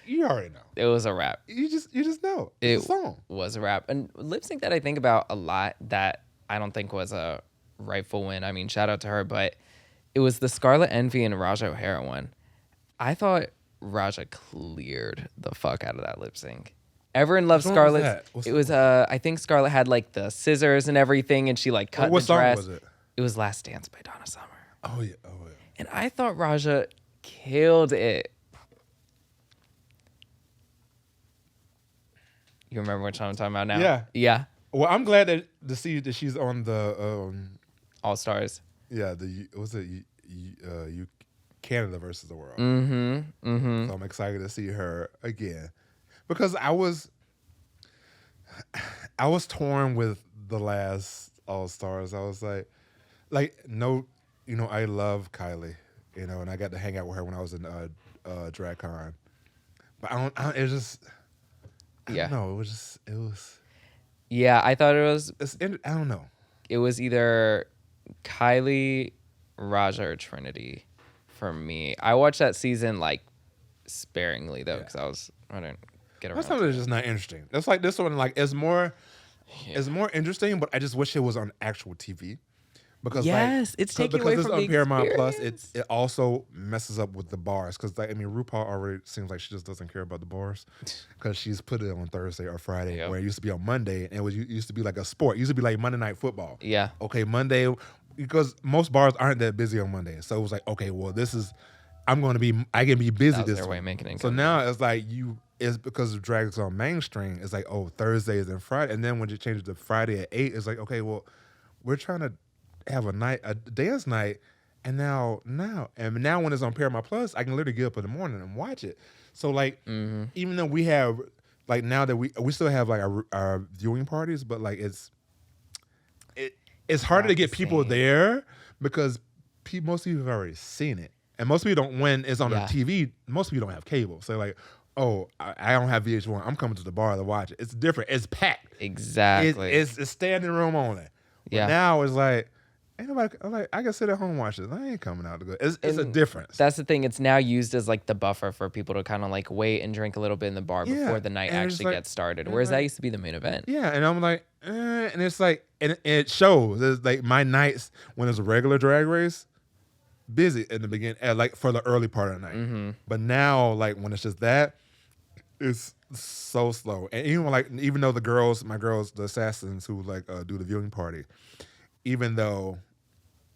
you already know. It was a wrap. You just know. It's a song. Was a wrap. And lip sync that I think about a lot that I don't think was a rightful win. I mean, shout out to her, but it was the Scarlet Envy and Raja O'Hara one. I thought Raja cleared the fuck out of that lip sync. Everyone loves Scarlet. It was I think Scarlet had like the scissors and everything, and she like cut the dress. What song was it? It was Last Dance by Donna Summer. Oh yeah. And I thought Raja killed it. You remember which one I'm talking about now? Yeah. Yeah. Well, I'm glad to see that she's on the All Stars. Yeah, you Canada versus the world. Mm-hmm. So I'm excited to see her again, because I was torn with the last All Stars. I was like no, I love Kylie, and I got to hang out with her when I was in DragCon, but I don't. It just. Yeah. No, it was. Yeah, I thought it was. I don't know. It was either Kylie, Raja, or Trinity for me. I watched that season like sparingly though, because I didn't get around. That's just not interesting. That's like this one. Like it's more interesting, but I just wish it was on actual TV. Because it's taking away from the Paramount Plus, experience. it also messes up with the bars. Because RuPaul already seems like she just doesn't care about the bars, because she's put it on Thursday or Friday, where it used to be on Monday, and it used to be like a sport. It used to be like Monday Night Football. Yeah. Okay, Monday, because most bars aren't that busy on Monday, so it was like, okay, well, I can be busy this their way week. of making income. So now it's like it's because drag is on mainstream. It's like, oh, Thursdays and Friday, and then when you change it to Friday at 8, it's like, okay, well, we're trying to have a dance night, and now when it's on Paramount Plus, I can literally get up in the morning and watch it. So like, even though we have like now that we still have like our viewing parties, but like it's harder to get people there because most people have already seen it, and most people don't. When it's on the TV, most people don't have cable, so like, oh, I don't have VH1. I'm coming to the bar to watch it. It's different. It's packed. Exactly. It's standing room only. Yeah. But now it's like, Ain't nobody. I'm like, I can sit at home and watch this. I ain't coming out to go. It's a And difference. that's the thing. It's now used as like the buffer for people to kind of like wait and drink a little bit in the bar Yeah, before the night and it's actually like- gets started. and Whereas that like- used to be the main event. Yeah, and I'm like, and it's like, and it shows. It's like my nights when it's a regular drag race, busy in the beginning, like for the early part of the night. Mm-hmm. But now, like when it's just that, it's so slow. And even though my girls, the assassins who like do the viewing party, even though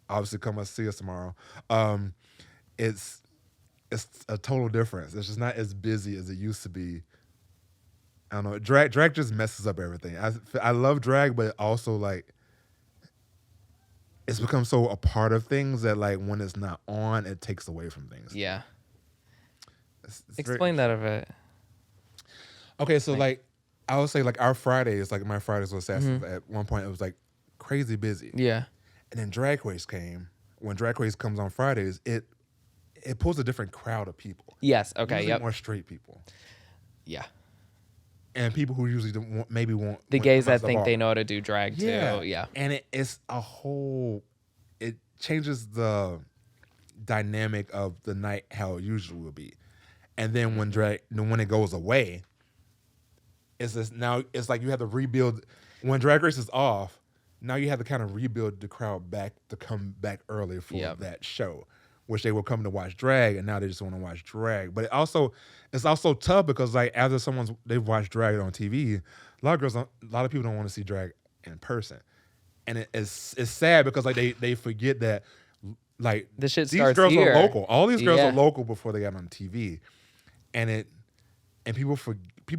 obviously come and see us tomorrow, it's a total difference. It's just not as busy as it used to be. I don't know. Drag just messes up everything. I love drag, but it also like it's become so a part of things that like when it's not on, it takes away from things. Yeah. It's Explain that a bit. Okay, so like I would say like our Fridays, like my Fridays with Assassins, at one point it was like crazy busy. Yeah. And then Drag Race came. When Drag Race comes on Fridays, it pulls a different crowd of people. Yes. Okay. Usually Yep. more straight people. Yeah. And people who usually maybe won't. The won't gays come out that to the think bar. they know how to do drag too. Yeah. And it's a whole. It changes the dynamic of the night how it usually would be, and then when it goes away, it's just now it's like you have to rebuild. When Drag Race is off, now you have to kind of rebuild the crowd back to come back early for that show, which they will come to watch drag, and now they just want to watch drag. But it's also tough because like after they've watched drag on TV, a lot of people don't want to see drag in person, and it's sad because like they forget that like The shit these starts girls here. are local. All these girls Yeah. are local before they got on TV, and people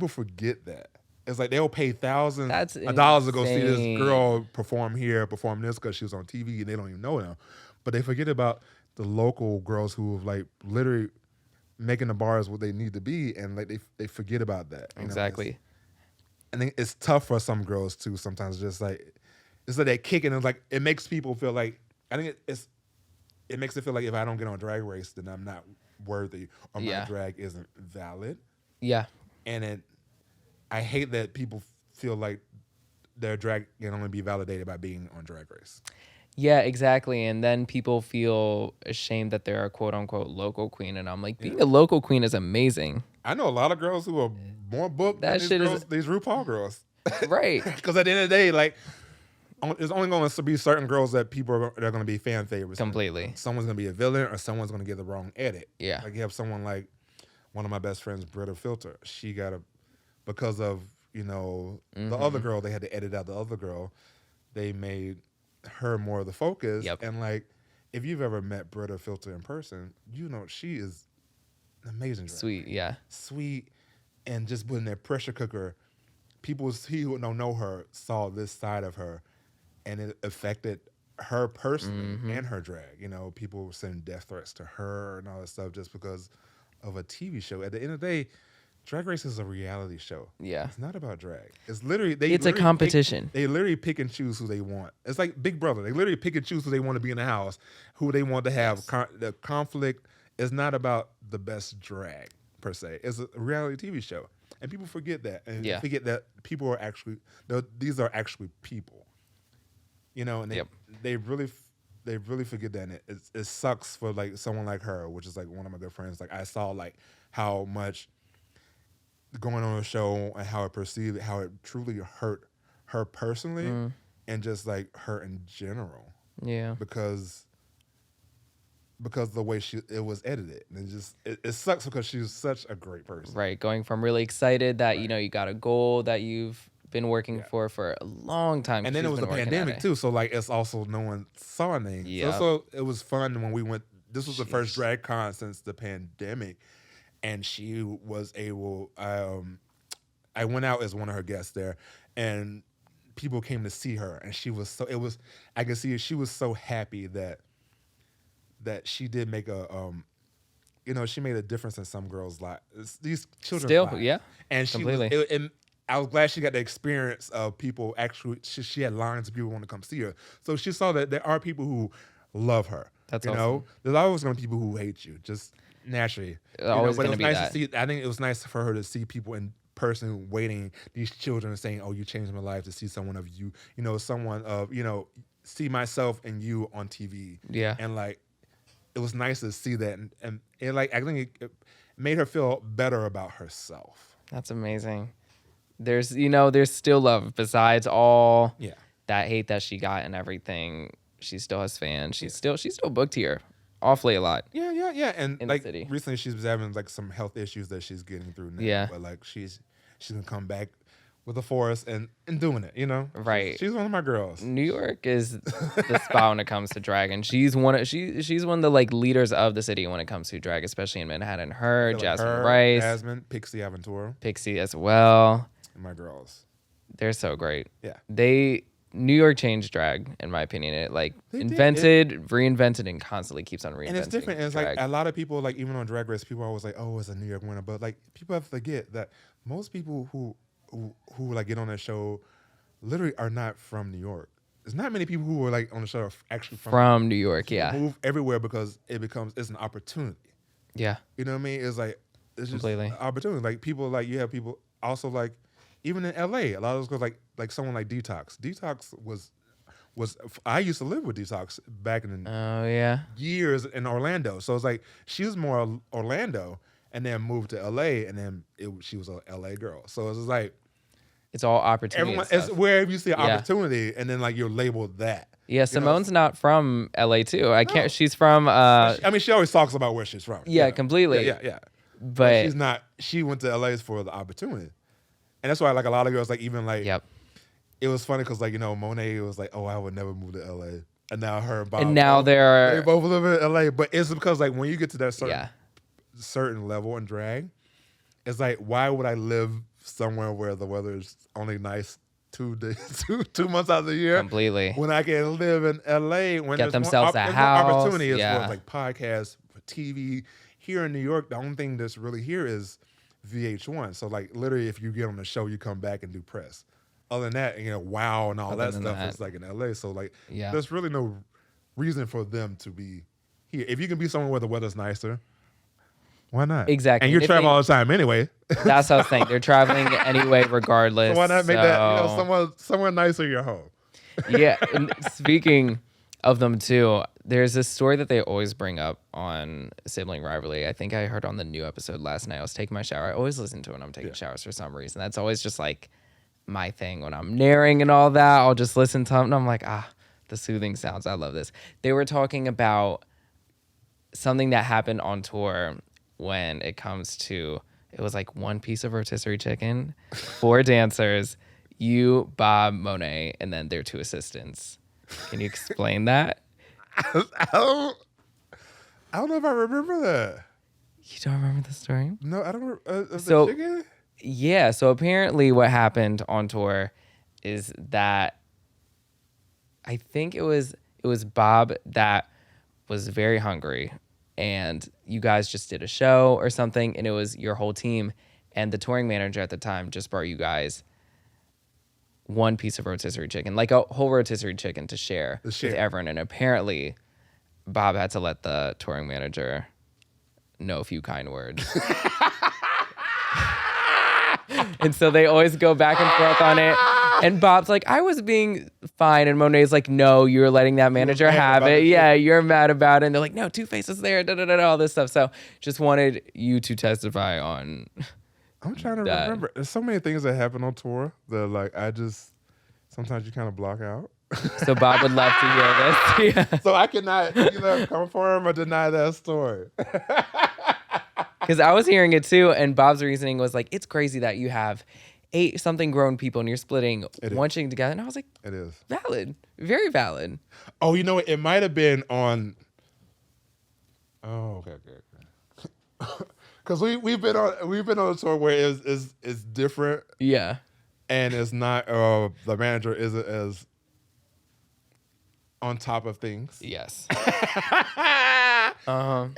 forget that. It's like they'll pay thousands of dollars to go see this insane. girl perform this because she was on TV and they don't even know them. But they forget about the local girls who have like literally making the bars what they need to be, and like they forget about that. You know? Exactly. I think it's tough for some girls too. Sometimes just like it's like that kick, and it's like it makes people feel like I think it makes it feel like if I don't get on Drag Race, then I'm not worthy or my drag isn't valid. Yeah. And I hate that people feel like their drag can only be validated by being on Drag Race. Yeah, exactly. And then people feel ashamed that they're a quote unquote local queen. And I'm like, being a local queen is amazing. I know a lot of girls who are more booked That than shit these RuPaul girls. Right. Because at the end of the day, like, it's only going to be certain girls that people are going to be fan favorites. Completely. Someone's going to be a villain or someone's going to get the wrong edit. Yeah. Like you have someone like one of my best friends, Britta Filter. She got because of, the other girl, they had to edit out the other girl. They made her more of the focus. Yep. And like, if you've ever met Britta Filter in person, she is an amazing drag Sweet. queen. Yeah. Sweet. And just putting that pressure cooker, people who don't know her saw this side of her, and it affected her personally and her drag. People were sending death threats to her and all that stuff just because of a TV show. At the end of the day, Drag Race is a reality show. Yeah. It's not about drag. It's literally It's a competition. They literally pick and choose who they want. It's like Big Brother. They literally pick and choose who they want to be in the house, who they want to have. The conflict is not about the best drag per se. It's a reality TV show, and people forget that. And they forget that people are actually these are actually people. And they really forget that. And it sucks for like someone like her, which is like one of my good friends. Like I saw like how much going on a show and how it truly hurt her personally and just like her in general. Yeah. Because the way it was edited. And it sucks because she was such a great person. Right. Going from really excited that, you got a goal that you've been working for a long time. And then it was the pandemic too. So like it's also no one saw anything. Yeah. So it was fun when we went. This was the first drag con since the pandemic. And she was able. I went out as one of her guests there, and people came to see her, and she was so. It was. I could see she was so happy that she did make a. She made a difference in some girls' lives. These children's lives. Yeah, and she completely. and I was glad she got the experience of people actually. She had lines of people want to come see her, so she saw that there are people who love her. That's awesome. There's always going to be people who hate you. Just naturally, always but it gonna was be nice that. to see. I think it was nice for her to see people in person waiting. These children saying, "Oh, you changed my life." To see someone of you, someone of see myself and you on TV. Yeah. And like, it was nice to see that, and it like I think it made her feel better about herself. That's amazing. There's there's still love besides all Yeah. that hate that she got and everything. She still has fans. She's still booked here awfully a lot. Yeah. And In like the city. recently she's been having like some health issues that she's getting through now. Yeah. But like she's gonna come back with the force and doing it, Right. She's one of my girls. New York is the spot when it comes to drag, and she's one of the like leaders of the city when it comes to drag, especially in Manhattan. Her, Like Jasmine Rice, Jasmine, Pixie Aventura, Pixie as well. and my girls. They're so great. Yeah. New York changed drag, in my opinion. It like They did. reinvented, and constantly keeps on reinventing. And it's different. And it's drag. like a lot of people, like even on Drag Race, people are always like, "Oh, it's a New York winner," but like people have to forget that most people who like get on that show literally are not from New York. There's not many people who are like on the show are actually from New York. Yeah. Move everywhere because it's an opportunity. Yeah. You know what I mean? It's like it's just Completely. an opportunity. Like people, like you have people also like even in LA, a lot of those girls like someone like Detox. Detox was I used to live with Detox back in the Oh yeah. years in Orlando. So it's like she was more Orlando and then moved to LA and then she was a LA girl. So it's just like It's all opportunity. everyone, and it's stuff. wherever you see an Yeah. opportunity and then like you're labeled that. Yeah, Simone's not from LA too. I can't. She's from. I mean, she always talks about where she's from. Yeah, completely. Yeah. But she's not. She went to LA for the opportunity, and that's why like a lot of girls like even like. Yep. It was funny because like Monet was like, oh, I would never move to LA, and now her and Bob. And now they they're. both live in LA, but it's because like when you get to that Yeah. certain level in drag, it's like why would I live somewhere where the weather is only nice 2 days, 2 months out of the year, Completely. when I can live in LA when Get there's themselves a there's house, more opportunity as yeah. well as like podcasts, TV. Here in New York, the only thing that's really here is VH1. So like literally, if you get on the show, you come back and do press. Other than that, Wow and all Other that than stuff that. is like in LA. So like, Yeah. there's really no reason for them to be here. If you can be somewhere where the weather's nicer, why not? Exactly. And you If travel they- all the time anyway. That's what I was saying. They're traveling anyway, regardless. So why not make that so- somewhere nicer your home? Yeah. And speaking of them too, there's this story that they always bring up on sibling rivalry. I think I heard on the new episode last night. I was taking my shower. I always listen to it when I'm taking showers for some reason. That's always just like my thing when I'm narrating and all that. I'll just listen to them and I'm like, the soothing sounds. I love this. They were talking about something that happened on tour when it comes to, it was like one piece of rotisserie chicken, 4 dancers, you, Bob, Monet, and then their 2 assistants. Can you explain that? I don't know if I remember that. You don't remember the story? No, I don't. So- the chicken? Yeah, so apparently what happened on tour is that I think it was Bob that was very hungry and you guys just did a show or something and it was your whole team and the touring manager at the time just brought you guys one piece of rotisserie chicken, like a whole rotisserie chicken to share with everyone. And apparently Bob had to let the touring manager know a few kind words. And so they always go back and forth on it. And Bob's like, I was being fine. And Monet's like, no, you were letting that manager have it. Yeah, you're mad about it. And they're like, no, Two-Face is there, all this stuff. So just wanted you to testify on. I'm trying to that. remember. There's so many things that happen on tour that like sometimes you kind of block out. So Bob would love to hear this. Yeah. So I cannot either confirm or deny that story. Because I was hearing it too. And Bob's reasoning was like, it's crazy that you have 8 something grown people and you're splitting one chicken together. And I was like, It is valid. Very valid. Oh, you know what? It might have been on. Oh, okay. Because we've been on a tour where it's different Yeah. and it's not the manager isn't as on top of things. Yes. And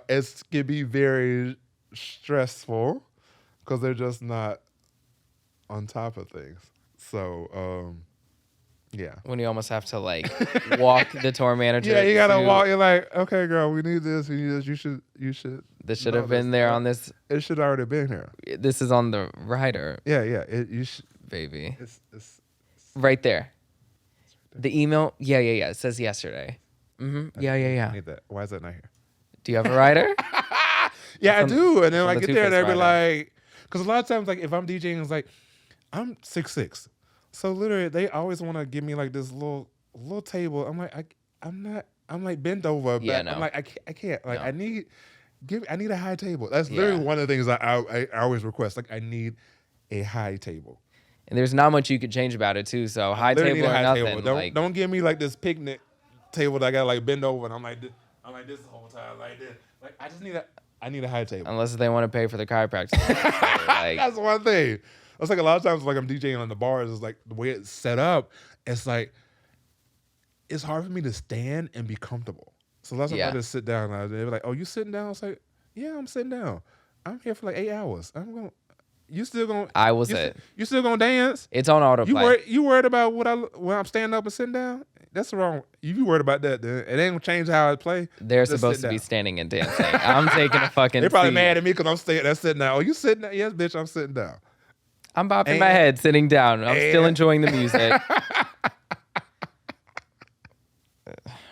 it can be very stressful because they're just not on top of things. So yeah. When you almost have to like walk the tour manager. Yeah, you gotta to- walk. You're like, okay, girl, we need this. We need this. You should. This should know have been there on this. It should already been here. This is on the rider, Yeah. You should. baby. It's Right there. The email, yeah. It says yesterday. Yeah. I need that. Why is that not here? Do you have a rider? Yeah, I do. And then on I the get there and Two-Face they be rider. like, because a lot of times, like if I'm DJing, it's like I'm 6'6", so literally they always want to give me like this little table. I'm like, I'm not. I'm like bent over. Yeah, back. no. I'm like, I can't. Like No. I need a high table. That's literally one of the things I always request. Like I need a high table. And there's not much you could change about it too. So high Literally table need a or high nothing. table. Don't give me like this picnic table that I got like bend over and I'm like this the whole time like this. Like I need a high table. Unless they want to pay for the chiropractor. So, like, That's one thing. It's like a lot of times like I'm DJing on the bars. It's like the way it's set up. It's like it's hard for me to stand and be comfortable. So lots of times I just sit down. And they're like, "Oh, you sitting down?" I was like, "Yeah, I'm sitting down. I'm here for like 8 hours. I'm going. You still going? I will sit. You still gonna dance? It's on autoplay. You worried about when I'm standing up and sitting down? That's wrong. You worried about that? Then it ain't gonna change how I play. They're Just supposed sit to be down. standing and dancing. I'm taking a fucking They're probably seat. mad at me because I'm sitting down. Oh, you sitting down? Yes, bitch, I'm sitting down. I'm bopping my head, sitting down. I'm still enjoying the music.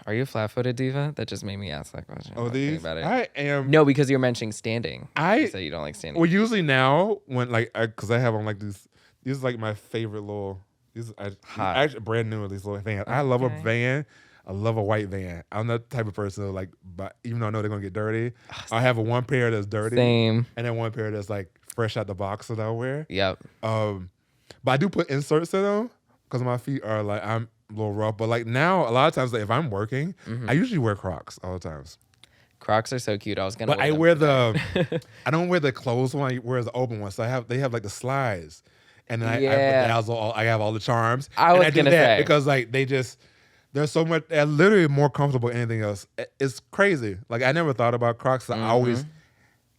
Are you a flat-footed diva? That just made me ask that question. Oh, I'm thinking these? about it. I am. No, because you're mentioning standing. You say you don't like standing. Well, usually now when like because I have on like these is like my favorite little. These actually brand new. These little vans. I love a van. I love a white van. I'm the type of person who like, but even though I know they're gonna get dirty, I have one pair that's dirty, Same. and then one pair that's like fresh out the box that I wear. Yep. But I do put inserts in them because my feet are like I'm a little rough. But like now, a lot of times, like, if I'm working, I usually wear Crocs all the times. Crocs are so cute. I was gonna. But I wear the, I don't wear the closed one. I wear the open one. So they have like the slides, and then I bedazzle. I have all the charms. I was and I do gonna that say because like they're so much. They're literally more comfortable than anything else. It's crazy. Like I never thought about Crocs. I always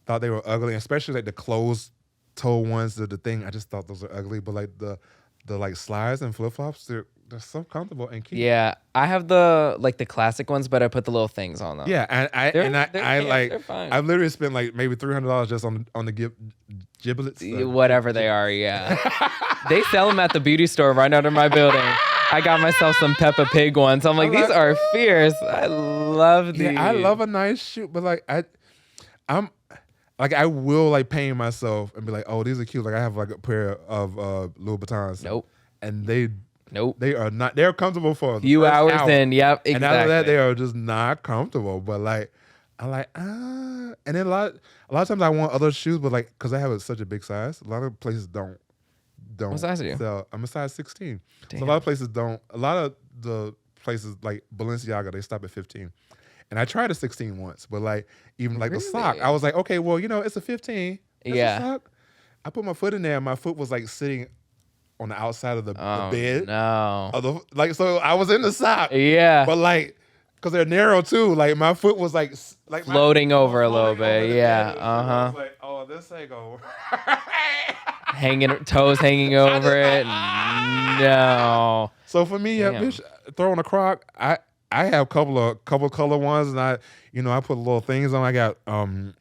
thought they were ugly, especially like the closed toe ones. The thing I just thought those are ugly. But like the like slides and flip flops, they're so comfortable and cute. Yeah, I have the classic ones, but I put the little things on them. Yeah, they're fine. I've literally spent like maybe $300 just on the giblets. Whatever they are, yeah. They sell them at the beauty store right under my building. I got myself some Peppa Pig ones. I'm like, these are fierce. I love these. Yeah, I love a nice shoe, but like I'm like I will like pain myself and be like, oh, these are cute. Like I have like a pair of Louboutins. Nope. And they are not. They're comfortable for a few hours in. Yep, exactly. And after that, they are just not comfortable. But like, I'm like And then a lot of times I want other shoes, but like because I have such a big size, a lot of places don't. What size are you? Sell. I'm a size 16. Damn. So a lot of places don't. A lot of the places like Balenciaga, they stop at 15. And I tried a 16 once, but like even like the sock, I was like, okay, well, it's a 15. That's a sock. I put my foot in there, and my foot was like sitting on the outside of the bed. No. So I was in the sock. Yeah. But like, because they're narrow too, like my foot was like floating over a little bit. Yeah. I was like, oh, this ain't gonna work. Toes hanging over it. No. So for me, bitch, throwing a Croc, I have a couple color ones, and I put little things on. I got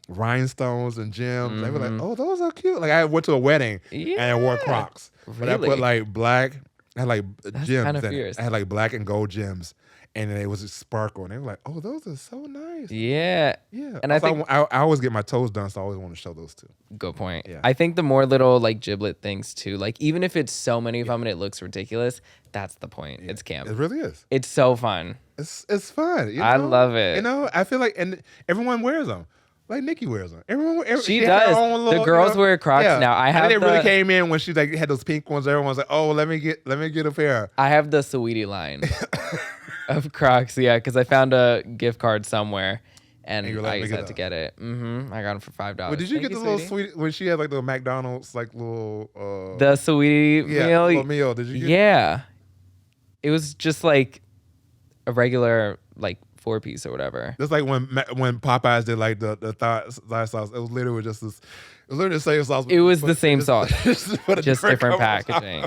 rhinestones and gems. They were like, oh, those are cute. Like I went to a wedding and I wore Crocs, but I put like black. I had like gems. Kind of fierce. I had like black and gold gems, and then it was a sparkle. And they were like, oh, those are so nice. Yeah. Yeah. And also, I think I always get my toes done, so I always want to show those too. Good point. Yeah. I think the more little like giblet things too, like even if it's so many of them and it looks ridiculous, that's the point. Yeah. It's camp. It really is. It's so fun. It's fun. I love it. I feel like, and everyone wears them. Like Nikki wears them. She does. The girls wear Crocs now. I think it really came in when she like had those pink ones. Everyone's like, "Oh, let me get a pair." I have the Sweetie line of Crocs. Yeah, because I found a gift card somewhere, and I just had to get it. I got them for $5. But did you get the little sweetie when she had like the McDonald's like little the Sweetie meal? Little meal. Did you get Yeah. It was just like a regular like 4-piece or whatever. It's like when Popeyes did like the thigh sauce. It was literally just this. It was literally the same sauce. It was the same sauce, just different packaging.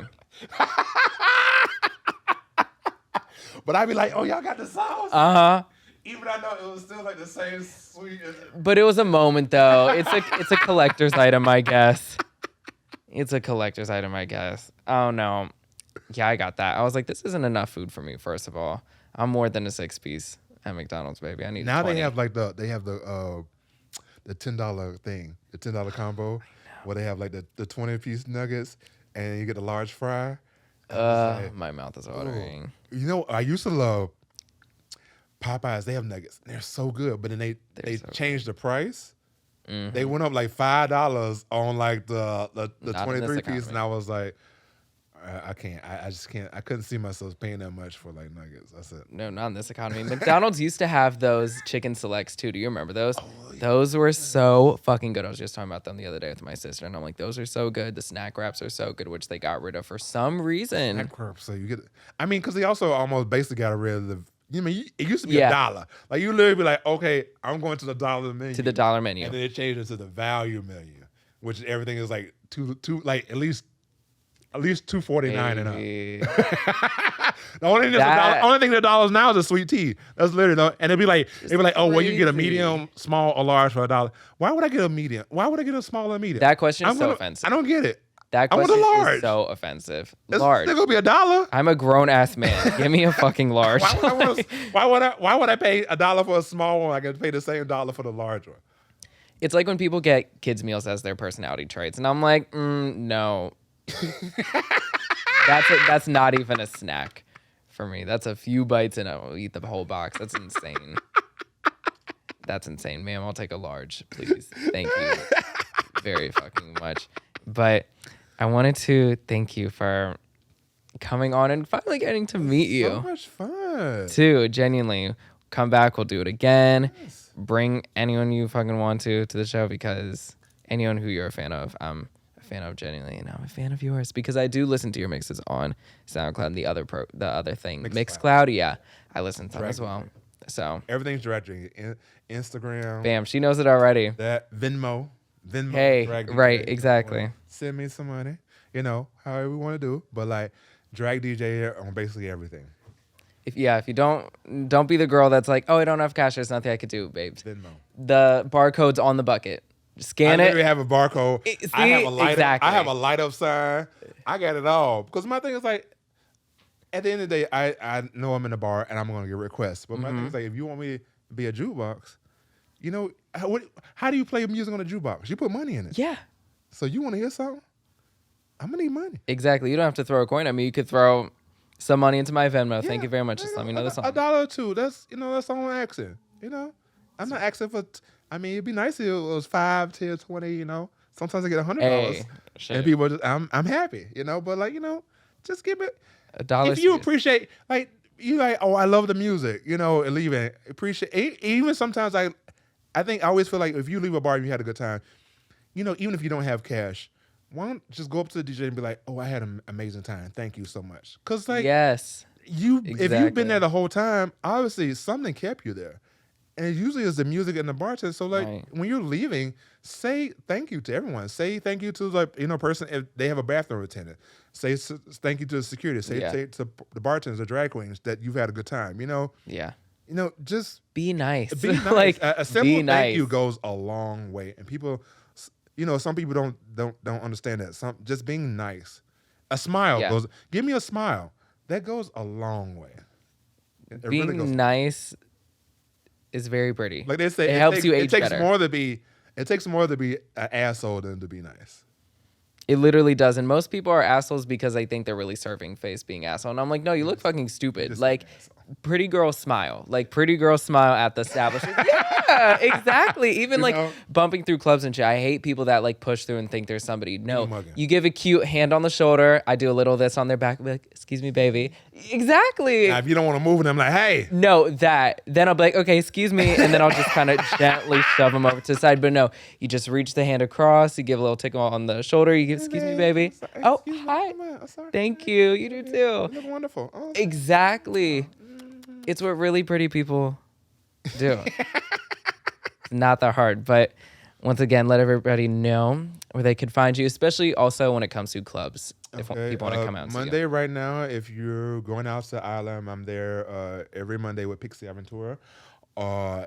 But I'd be like, "Oh, y'all got the sauce." Even I know it was still like the same sweet. But it was a moment though. It's a collector's item, I guess. It's a collector's item, I guess. Oh no. Yeah, I got that. I was like, this isn't enough food for me. First of all, I'm more than a 6-piece at McDonald's, baby. I need Now 20. they have like the $10 thing, the $10 combo, where they have like the 20-piece nuggets, and you get the large fry. My mouth is Ooh. watering. You know, I used to love Popeyes. They have nuggets. They're so good, but then they So changed the price. Mhm. They went up like $5 on like the Not in this 23 piece, and economy. I was like, I can't. I just can't. I couldn't see myself paying that much for like nuggets. I said, No, not in this economy. McDonald's used to have those chicken selects too. Do you remember those? Oh, yeah. Those were so fucking good. I was just talking about them the other day with my sister, and I'm like, those are so good. The snack wraps are so good, which they got rid of for some reason. Snack wrap, so you get. I mean, because they also almost basically got rid of the. You mean it used to be Yeah. $1. Like you literally be like, okay, I'm going to the dollar menu. To the dollar menu. And then it changed it to the value menu, which everything is like two like at least $2.49 and up. Baby. The only thing that $1 now is a sweet tea. That's literally and it'd be like oh, well, you get a crazy. medium, small, or large for $1. Why would I get a medium? Why would I get a small or medium? That question is so offensive. I don't get it. That I want question a large. is so offensive. It's Large. still gonna be $1. I'm a grown ass man. Give me a fucking large. Why would I pay $1 for a small one? I could pay the same dollar for the large one. It's like when people get kids meals as their personality traits, and I'm like, no. That's not even a snack for me. That's a few bites and I'll eat the whole box. That's insane. That's insane, ma'am. I'll take a large, please. Thank you very fucking much. But I wanted to thank you for coming on and finally getting to meet you. So much fun. Too, genuinely. Come back, we'll do it again. Yes. Bring anyone you fucking want to the show, because anyone who you're a fan of, I'm a fan of genuinely, and I'm a fan of yours because I do listen to your mixes on SoundCloud and the other thing, Mixcloud. Yeah, I listen to them as well. So Everything's Drag Instagram. bam, she knows it already. That Venmo. Hey, Drag DJ, right, if you exactly. wanna Send me some money. You know, however we want to do. But like Drag DJ on basically everything. If you don't be the girl that's like, oh, I don't have cash, there's nothing I could do, babes. Venmo. The barcode's on the bucket. Scan I it. literally have a barcode. See, I have a light exactly. I have a light up sign. I got it all. Because my thing is like, at the end of the day, I know I'm in a bar and I'm going to get requests. But my thing is like, if you want me to be a jukebox, you know, how do you play music on a jukebox? You put money in it. Yeah. So you want to hear something? I'm going to need money. Exactly. You don't have to throw a coin at me. You could throw some money into my Venmo. Thank you very much. Just let me know the song. $1 or $2. That's all I'm asking. You know, I'm not asking for. I mean, it'd be nice if it was 5, 10, 20. You know, sometimes I get $100, Hey, shit. and people just I'm happy. You know, but like just give it $1. if you appreciate you oh, I love the music. You know, and leaving appreciate even sometimes I think I always feel like if you leave a bar and you had a good time, you know, even if you don't have cash, why don't just go up to the DJ and be like, oh, I had an amazing time. Thank you so much. Because like Yes. if you've Exactly. been there the whole time, obviously something kept you there. And it usually is the music and the bartender. So like Right. when you're leaving, say thank you to everyone. Say thank you to person if they have a bathroom attendant. Say thank you to the security. Say to the bartenders, the drag queens that you've had a good time. You know, Yeah. just Be nice. be nice. Like, a simple be thank nice. you goes a long way. And people, some people don't understand that. Just being nice, a smile goes. Give me a smile. That goes a long way. It Being really goes. nice is very pretty. Like they say, it helps you age It takes better. more to be. It takes more to be an asshole than to be nice. It literally does. And most people are assholes because they think they're really serving face being asshole. And I'm like, no, you look fucking stupid. just Like, an asshole. pretty girl smile. Like, pretty girl smile at the establishment. Yeah, exactly. Even like bumping through clubs and shit. I hate people that like push through and think there's somebody. No, mugging. you give a cute hand on the shoulder. I do a little of this on their back. Be like, excuse me, baby. Exactly. Now, if you don't want to move, I'm like, hey. No, that. Then I'll be like, okay, excuse me. And then I'll just kind of gently shove them over to the side. But no, you just reach the hand across. You give a little tickle on the shoulder. You give, excuse me, baby. Oh, Excuse me, hi. come on. I'm sorry. Thank you. You do too. You look wonderful. Oh, Exactly. It's what really pretty people do. It's not that hard. But once again, let everybody know where they could find you, especially also when it comes to clubs. If people want to come out and see Monday you. right now, if you're going out to Ireland, I'm there every Monday with Pixie Aventura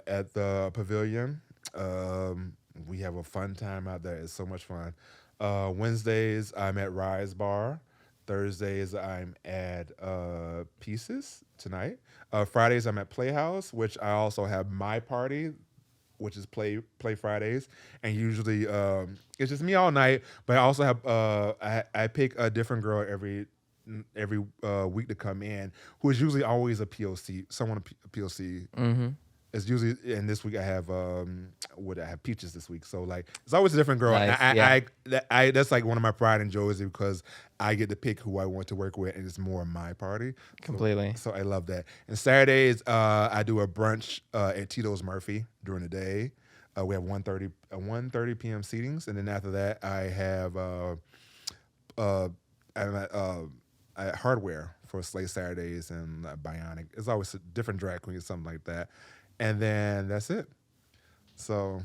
at the Pavilion. We have a fun time out there. It's so much fun. Wednesdays, I'm at Rise Bar Thursdays I'm at Pieces tonight. Fridays I'm at Playhouse, which I also have my party, which is Play Fridays, and usually it's just me all night. But I also have I pick a different girl every week to come in, who is usually always a POC, someone a POC. Mm-hmm. It's usually, and this week I have I have Peaches this week, so like it's always a different girl. Nice, And yeah. I that's like one of my pride and joys because I get to pick who I want to work with, and it's more my party. Completely. So I love that. And Saturdays I do a brunch at Tito's Murphy during the day. We have 1:30 p.m. seatings, and then after that I have I'm at Hardware for Slay Saturdays and Bionic. It's always a different drag queen, something like that. And then that's it. So,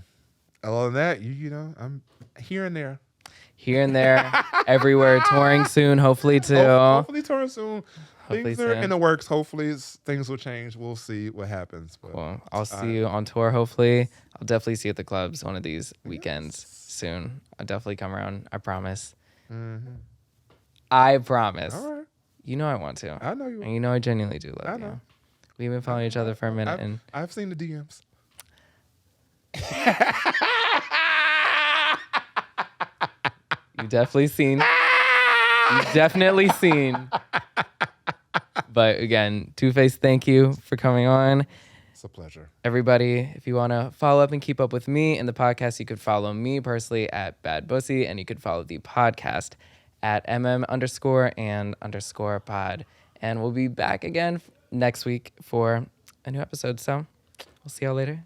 other than that, you know, I'm here and there. Here and there, everywhere, touring soon, hopefully too. Hopefully touring soon. Hopefully Things are soon. in the works. Hopefully things will change. We'll see what happens. But Cool. I'll see you on tour, hopefully. I'll definitely see you at the clubs one of these weekends soon. I'll definitely come around. I promise. Mm-hmm. I promise. All right. You know I want to. I know you. And you know I genuinely do love I you. know. We've been following each other for a minute, and I've seen the DMs. you've definitely seen. You've definitely seen. But again, Two-Face, thank you for coming on. It's a pleasure. Everybody, if you want to follow up and keep up with me and the podcast, you could follow me personally at Bad Bussy, and you could follow the podcast at mm_and_pod. And we'll be back again next week for a new episode. So we'll see y'all later.